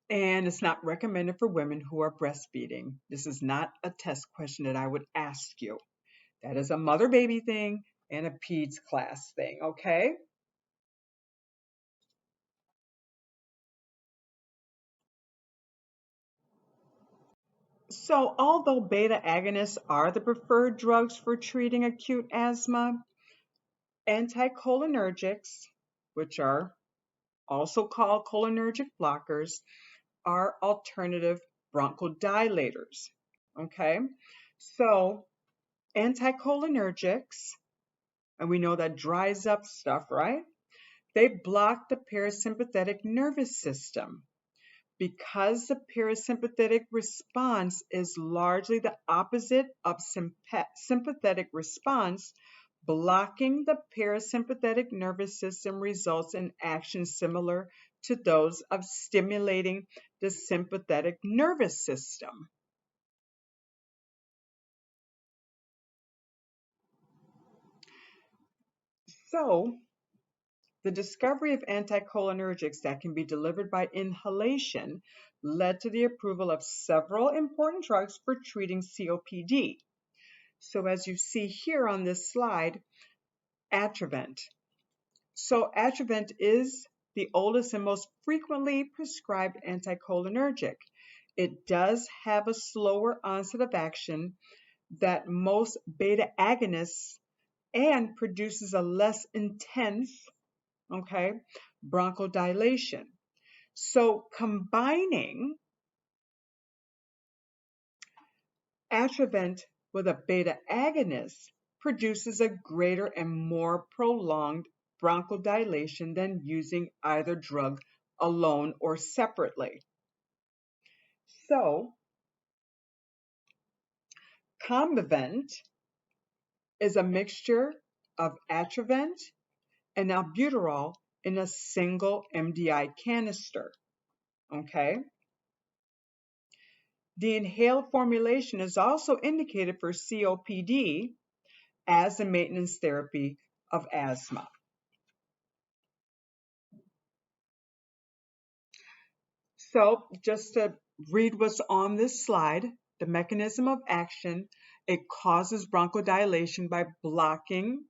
And it's not recommended for women who are breastfeeding. This is not a test question that I would ask you. That is a mother-baby thing and a peds class thing, okay? So although beta agonists are the preferred drugs for treating acute asthma, anticholinergics, which are also called cholinergic blockers, are alternative bronchodilators. Okay, so anticholinergics, and we know that dries up stuff, right? They block the parasympathetic nervous system. Because the parasympathetic response is largely the opposite of sympathetic response, blocking the parasympathetic nervous system results in actions similar to those of stimulating the sympathetic nervous system. So, the discovery of anticholinergics that can be delivered by inhalation led to the approval of several important drugs for treating COPD. So as you see here on this slide, Atrovent. So Atrovent is the oldest and most frequently prescribed anticholinergic. It does have a slower onset of action than most beta agonists and produces a less intense, okay, bronchodilation. So combining Atrovent with a beta agonist produces a greater and more prolonged bronchodilation than using either drug alone or separately. So, Combivent is a mixture of Atrovent and albuterol in a single MDI canister. Okay? The inhaled formulation is also indicated for COPD as a maintenance therapy of asthma. So just to read what's on this slide, the mechanism of action, it causes bronchodilation by blocking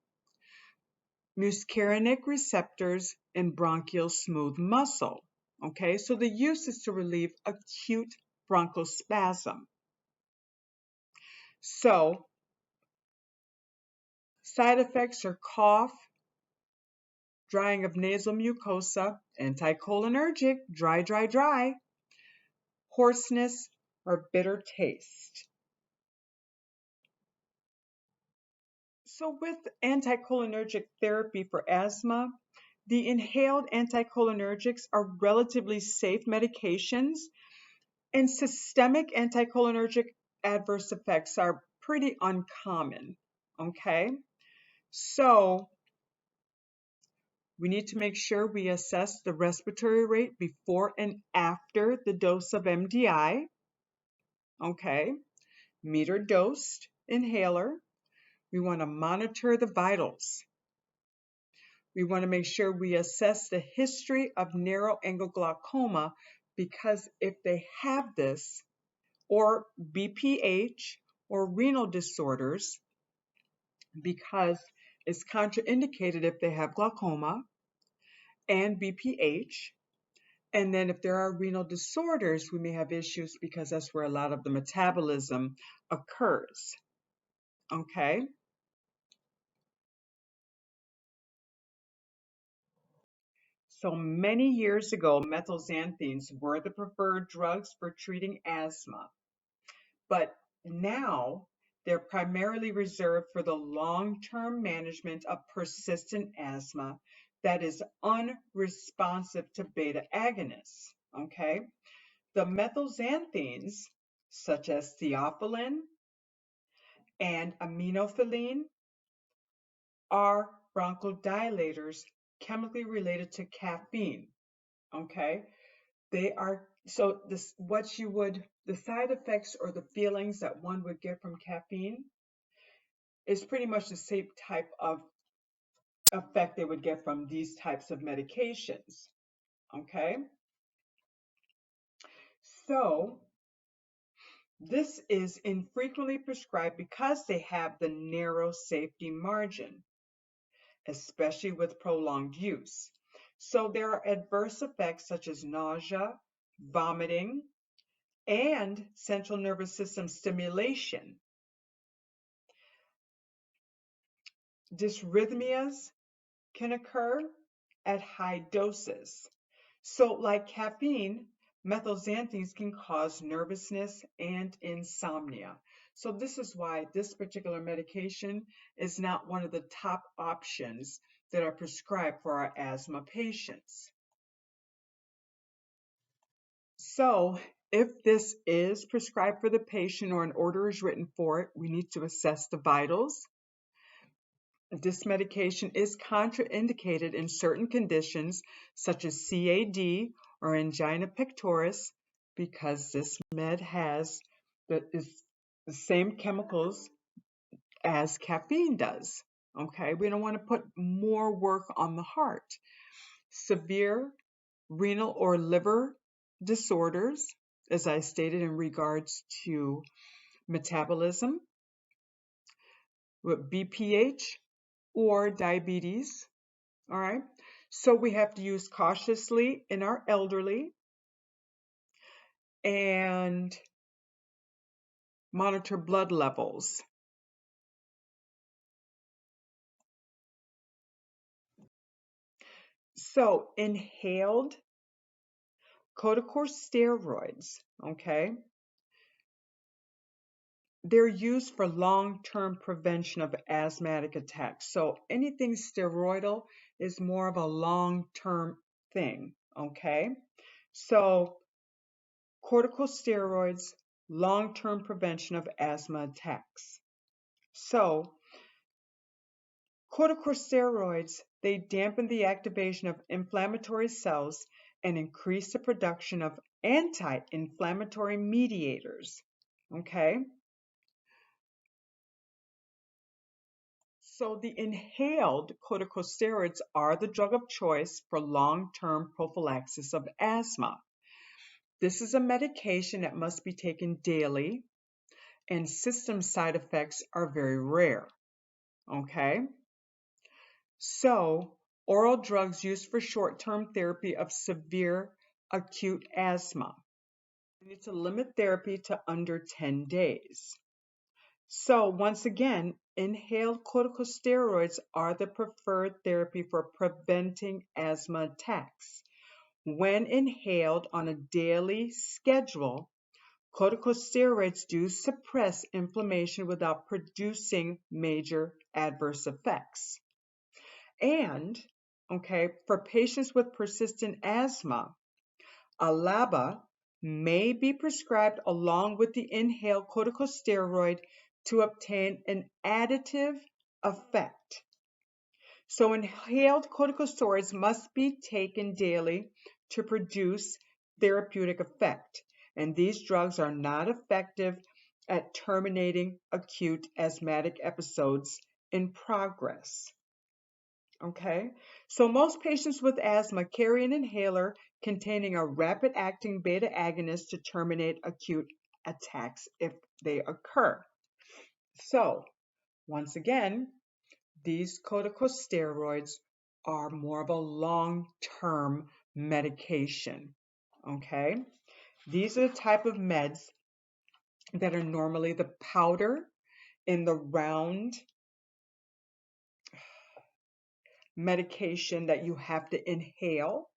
muscarinic receptors in bronchial smooth muscle. Okay, so the use is to relieve acute bronchospasm. So side effects are cough, drying of nasal mucosa, anticholinergic, dry, hoarseness, or bitter taste. So with anticholinergic therapy for asthma, the inhaled anticholinergics are relatively safe medications, and systemic anticholinergic adverse effects are pretty uncommon, okay? So we need to make sure we assess the respiratory rate before and after the dose of MDI, okay? Meter dosed inhaler. We want to monitor the vitals. We want to make sure we assess the history of narrow angle glaucoma, because if they have this, or BPH or renal disorders, because it's contraindicated if they have glaucoma and BPH. And then if there are renal disorders, we may have issues because that's where a lot of the metabolism occurs. Okay? So many years ago, methylxanthines were the preferred drugs for treating asthma, but now they're primarily reserved for the long-term management of persistent asthma that is unresponsive to beta agonists. Okay? The methylxanthines, such as theophylline and aminophylline, are bronchodilators chemically related to caffeine. Okay? They are, so this, what you would, the side effects or the feelings that one would get from caffeine is pretty much the same type of effect they would get from these types of medications. Okay, so this is infrequently prescribed because they have the narrow safety margin, especially with prolonged use. So there are adverse effects such as nausea, vomiting, and central nervous system stimulation. Dysrhythmias can occur at high doses. So, like caffeine, methylxanthines can cause nervousness and insomnia. So, this is why this particular medication is not one of the top options that are prescribed for our asthma patients. So, if this is prescribed for the patient or an order is written for it, we need to assess the vitals. This medication is contraindicated in certain conditions such as CAD or angina pectoris because this med has the same chemicals as caffeine does. Okay, we don't want to put more work on the heart. Severe renal or liver disorders, as I stated in regards to metabolism, with BPH or diabetes. All right. So we have to use cautiously in our elderly and monitor blood levels. So inhaled corticosteroids, okay, they're used for long-term prevention of asthmatic attacks. So anything steroidal is more of a long-term thing, okay? So corticosteroids, long-term prevention of asthma attacks. So corticosteroids, they dampen the activation of inflammatory cells and increase the production of anti-inflammatory mediators. Okay? So the inhaled corticosteroids are the drug of choice for long-term prophylaxis of asthma. This is a medication that must be taken daily, and system side effects are very rare. Okay? So, oral drugs used for short-term therapy of severe acute asthma. We need to limit therapy to under 10 days. So, once again, inhaled corticosteroids are the preferred therapy for preventing asthma attacks. When inhaled on a daily schedule, corticosteroids do suppress inflammation without producing major adverse effects. And, okay, for patients with persistent asthma, a LABA may be prescribed along with the inhaled corticosteroid to obtain an additive effect. So inhaled corticosteroids must be taken daily to produce therapeutic effect. And these drugs are not effective at terminating acute asthmatic episodes in progress. Okay, so most patients with asthma carry an inhaler containing a rapid-acting beta agonist to terminate acute attacks if they occur. So, once again, these corticosteroids are more of a long-term medication. Okay, these are the type of meds that are normally the powder in the round medication that you have to inhale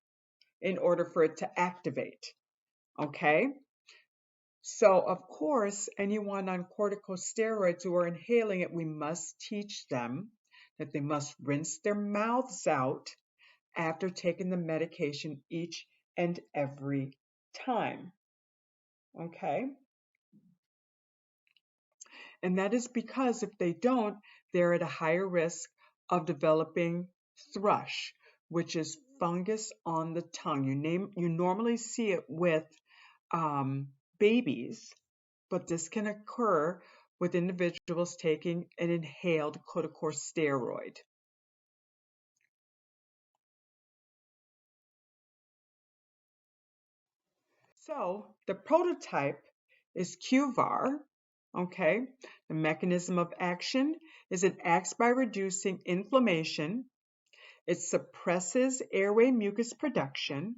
in order for it to activate. Okay? So, of course, anyone on corticosteroids who are inhaling it, we must teach them that they must rinse their mouths out after taking the medication each and every time. Okay? And that is because if they don't, they're at a higher risk of developing thrush, which is fungus on the tongue. You normally see it with babies, but this can occur with individuals taking an inhaled corticosteroid. So the prototype is QVAR, okay? The mechanism of action is it acts by reducing inflammation, it suppresses airway mucus production,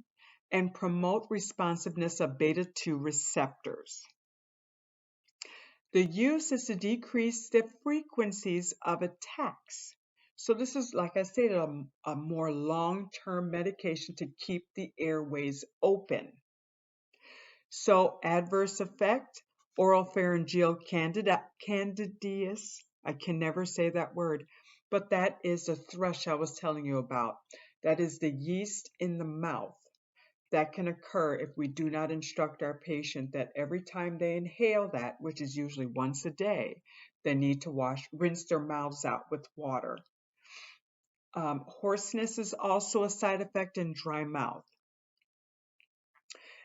and promote responsiveness of beta-2 receptors. The use is to decrease the frequencies of attacks. So this is, like I said, a more long-term medication to keep the airways open. So adverse effect, oropharyngeal candidiasis. I can never say that word, but that is the thrush I was telling you about. That is the yeast in the mouth. That can occur if we do not instruct our patient that every time they inhale that, which is usually once a day, they need to rinse their mouths out with water. Hoarseness is also a side effect in dry mouth.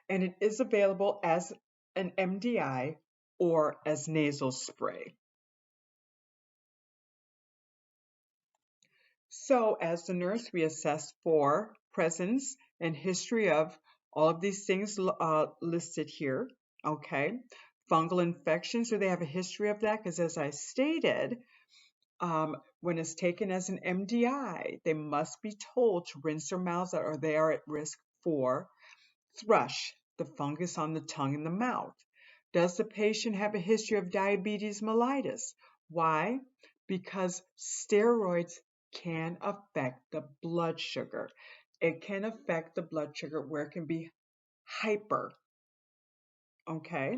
And it is available as an MDI or as nasal spray. So as the nurse, we assess for presence and history of all of these things listed here, okay? Fungal infections, do they have a history of that? Because as I stated, when it's taken as an MDI, they must be told to rinse their mouths out or they are at risk for thrush, the fungus on the tongue and the mouth. Does the patient have a history of diabetes mellitus? Why? Because steroids can affect the blood sugar. It can affect the blood sugar where it can be hyper, okay?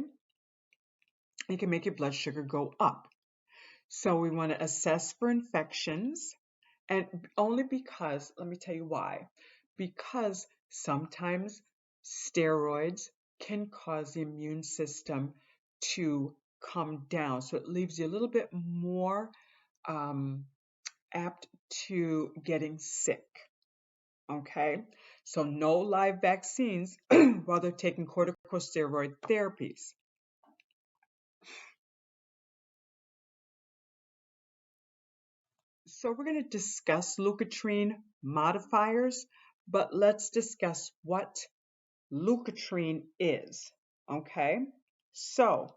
It can make your blood sugar go up. So we want to assess for infections, and only because, let me tell you why. Because sometimes steroids can cause the immune system to come down. So it leaves you a little bit more apt to getting sick. Okay, so no live vaccines while they're taking corticosteroid therapies. So we're going to discuss leukotriene modifiers, but let's discuss what leukotriene is. Okay, so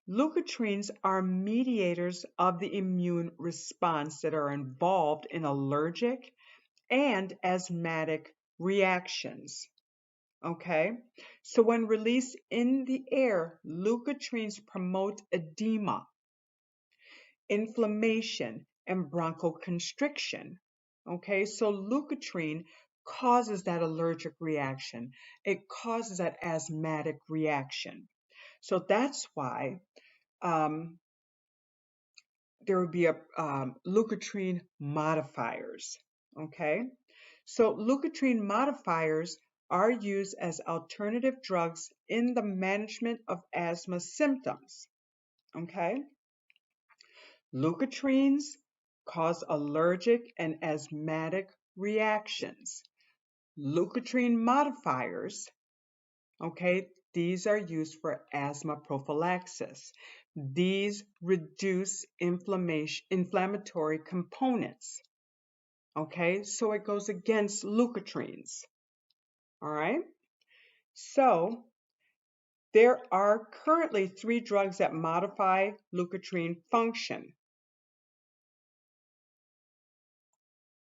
leukotrienes are mediators of the immune response that are involved in allergic and asthmatic reactions. Okay, so when released in the air, leukotrienes promote edema, inflammation, and bronchoconstriction. Okay, so leukotriene causes that allergic reaction. It causes that asthmatic reaction. So that's why there would be a leukotriene modifiers. Okay, so leukotriene modifiers are used as alternative drugs in the management of asthma symptoms. Okay, leukotrienes cause allergic and asthmatic reactions. Leukotriene modifiers, okay, these are used for asthma prophylaxis. These reduce inflammatory components. Okay, so it goes against leukotrienes. All right, so there are currently 3 drugs that modify leukotriene function.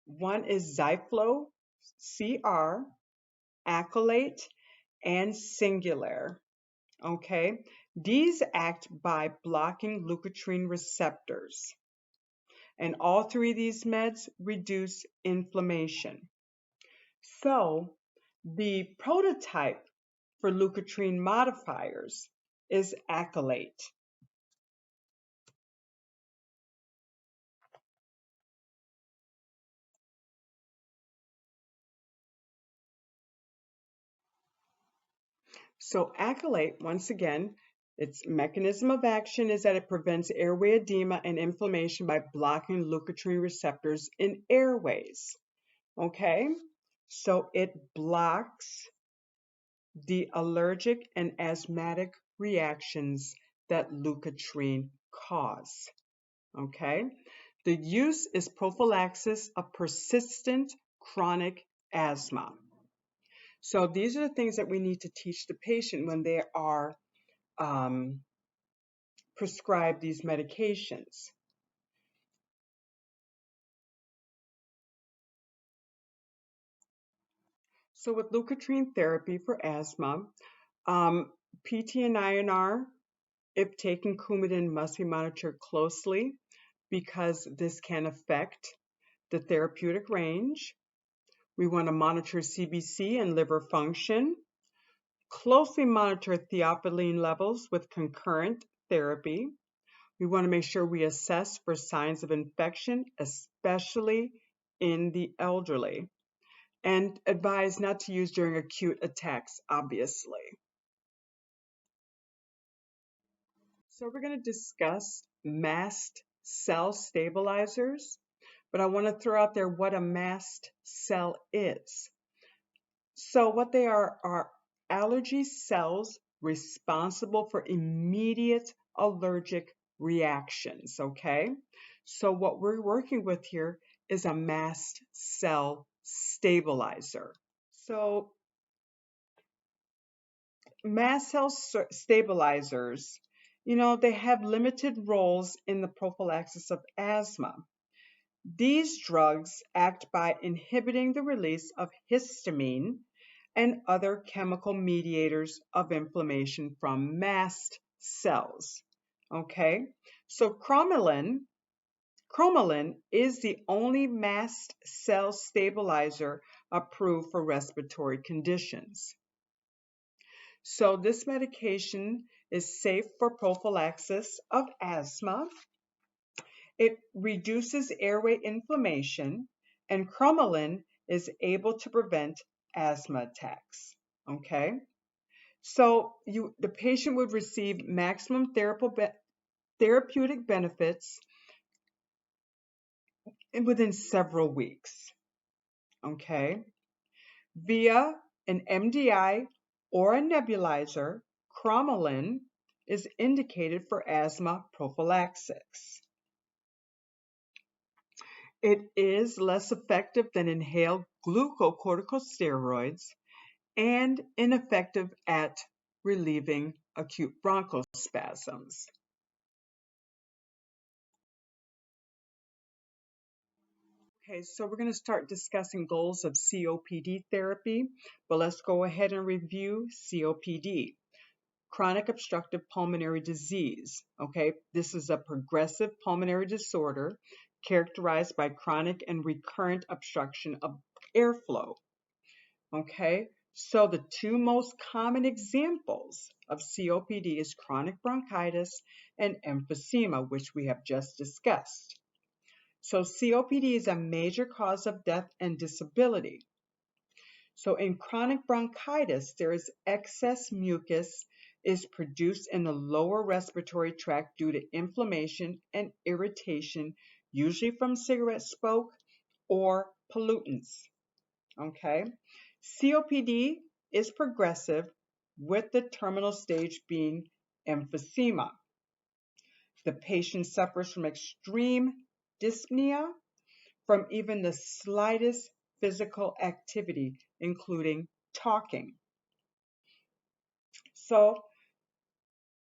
One is Zyflo, CR, Accolate, and Singular. Okay, these act by blocking leukotriene receptors. And all 3 of these meds reduce inflammation. So the prototype for leukotriene modifiers is Accolate. So Accolate, once again, its mechanism of action is that it prevents airway edema and inflammation by blocking leukotriene receptors in airways. Okay, so it blocks the allergic and asthmatic reactions that leukotriene cause. Okay, the use is prophylaxis of persistent chronic asthma. So these are the things that we need to teach the patient when they are prescribed these medications. So with leukotriene therapy for asthma, PT and INR, if taken, Coumadin must be monitored closely because this can affect the therapeutic range. We want to monitor CBC and liver function, closely monitor theophylline levels with concurrent therapy. We want to make sure we assess for signs of infection, especially in the elderly, and advise not to use during acute attacks, obviously. So we're going to discuss mast cell stabilizers, but I want to throw out there what a mast cell is. So what they are allergy cells responsible for immediate allergic reactions, okay? So what we're working with here is a mast cell stabilizer. So mast cell stabilizers, they have limited roles in the prophylaxis of asthma. These drugs act by inhibiting the release of histamine and other chemical mediators of inflammation from mast cells. Okay, so cromolyn is the only mast cell stabilizer approved for respiratory conditions. So this medication is safe for prophylaxis of asthma. It reduces airway inflammation, and cromolyn is able to prevent asthma attacks. Okay, so the patient would receive maximum therapeutic benefits within several weeks. Okay, via an MDI or a nebulizer, cromolyn is indicated for asthma prophylaxis. It is less effective than inhaled glucocorticosteroids and ineffective at relieving acute bronchospasms. Okay, so we're going to start discussing goals of COPD therapy, but let's go ahead and review COPD. Chronic obstructive pulmonary disease. Okay, this is a progressive pulmonary disorder characterized by chronic and recurrent obstruction of airflow. Okay, so the two most common examples of COPD is chronic bronchitis and emphysema, which we have just discussed. So COPD is a major cause of death and disability. So in chronic bronchitis, there is excess mucus is produced in the lower respiratory tract due to inflammation and irritation, usually from cigarette smoke or pollutants. Okay, COPD is progressive with the terminal stage being emphysema. The patient suffers from extreme dyspnea from even the slightest physical activity, including talking. So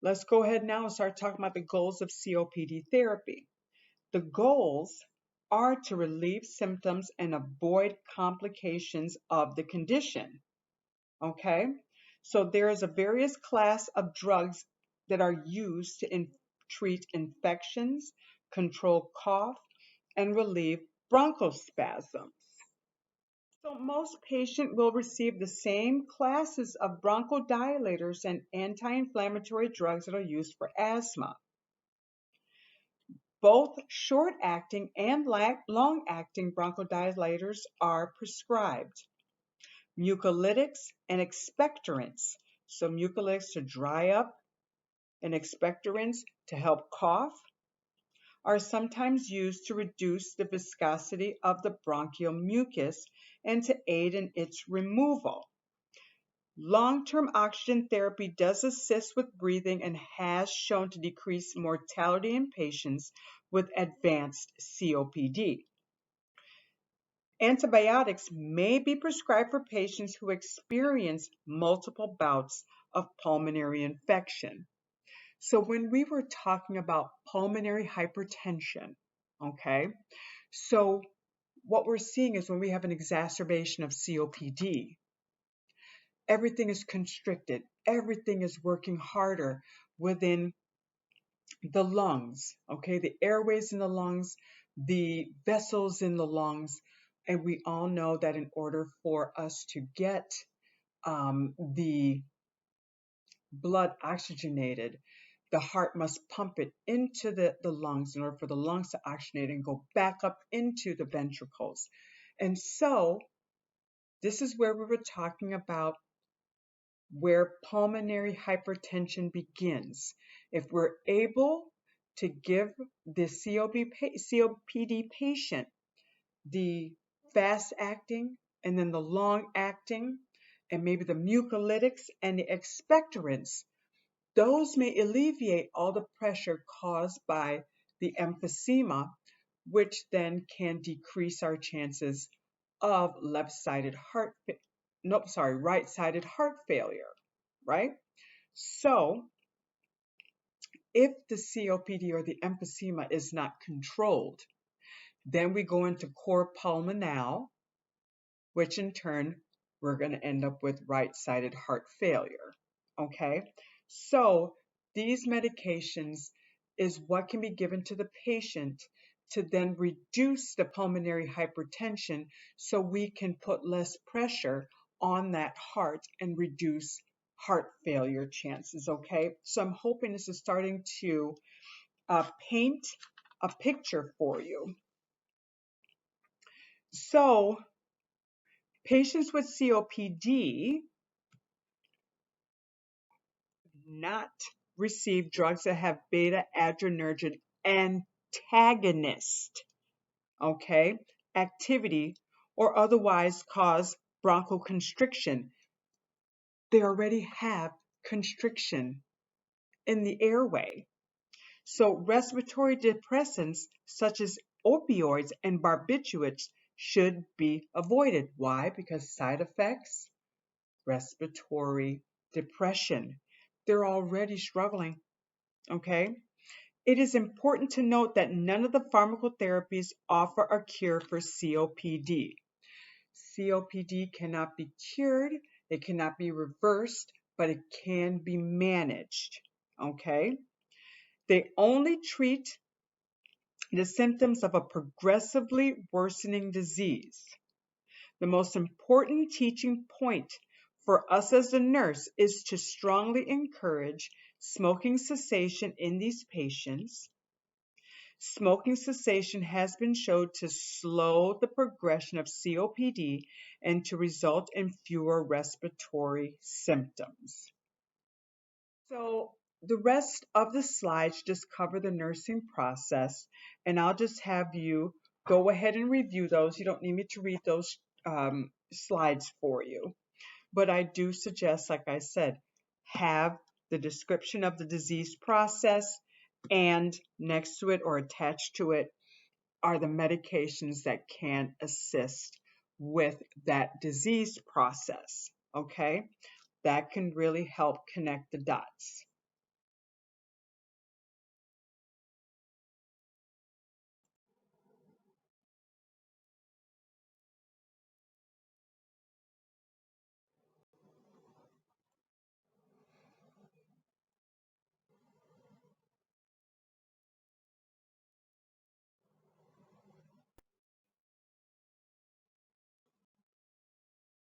let's go ahead now and start talking about the goals of COPD therapy. The goals are to relieve symptoms and avoid complications of the condition. Okay, so there is a various class of drugs that are used to treat infections, control cough, and relieve bronchospasms. So most patients will receive the same classes of bronchodilators and anti-inflammatory drugs that are used for asthma. Both short-acting and long-acting bronchodilators are prescribed. Mucolytics and expectorants. So mucolytics to dry up and expectorants to help cough are sometimes used to reduce the viscosity of the bronchial mucus and to aid in its removal. Long-term oxygen therapy does assist with breathing and has shown to decrease mortality in patients with advanced COPD. Antibiotics may be prescribed for patients who experience multiple bouts of pulmonary infection. So when we were talking about pulmonary hypertension, okay, so what we're seeing is when we have an exacerbation of COPD, everything is constricted, everything is working harder within the lungs, okay, the airways in the lungs, the vessels in the lungs. And we all know that in order for us to get the blood oxygenated, the heart must pump it into the lungs in order for the lungs to oxygenate and go back up into the ventricles. And so this is where we were talking about where pulmonary hypertension begins. If we're able to give the COPD patient the fast acting and then the long acting and maybe the mucolytics and the expectorants, those may alleviate all the pressure caused by the emphysema, which then can decrease our chances of right-sided heart failure, right? So if the COPD or the emphysema is not controlled, then we go into cor pulmonale, which in turn, we're going to end up with right-sided heart failure, okay? So these medications is what can be given to the patient to then reduce the pulmonary hypertension so we can put less pressure on that heart and reduce heart failure chances, okay? So I'm hoping this is starting to paint a picture for you. So patients with COPD not receive drugs that have beta adrenergic antagonist, okay, activity or otherwise cause bronchoconstriction. They already have constriction in the airway. So respiratory depressants such as opioids and barbiturates should be avoided. Why? Because side effects, respiratory depression. They're already struggling, okay? It is important to note that none of the pharmacotherapies offer a cure for COPD. COPD cannot be cured, it cannot be reversed, but it can be managed, okay? They only treat the symptoms of a progressively worsening disease. The most important teaching point for us as a nurse is to strongly encourage smoking cessation in these patients. Smoking cessation has been shown to slow the progression of COPD and to result in fewer respiratory symptoms. So the rest of the slides just cover the nursing process, and I'll just have you go ahead and review those. You don't need me to read those slides for you, but I do suggest, like I said, have the description of the disease process, and next to it or attached to it are the medications that can assist with that disease process, okay? That can really help connect the dots.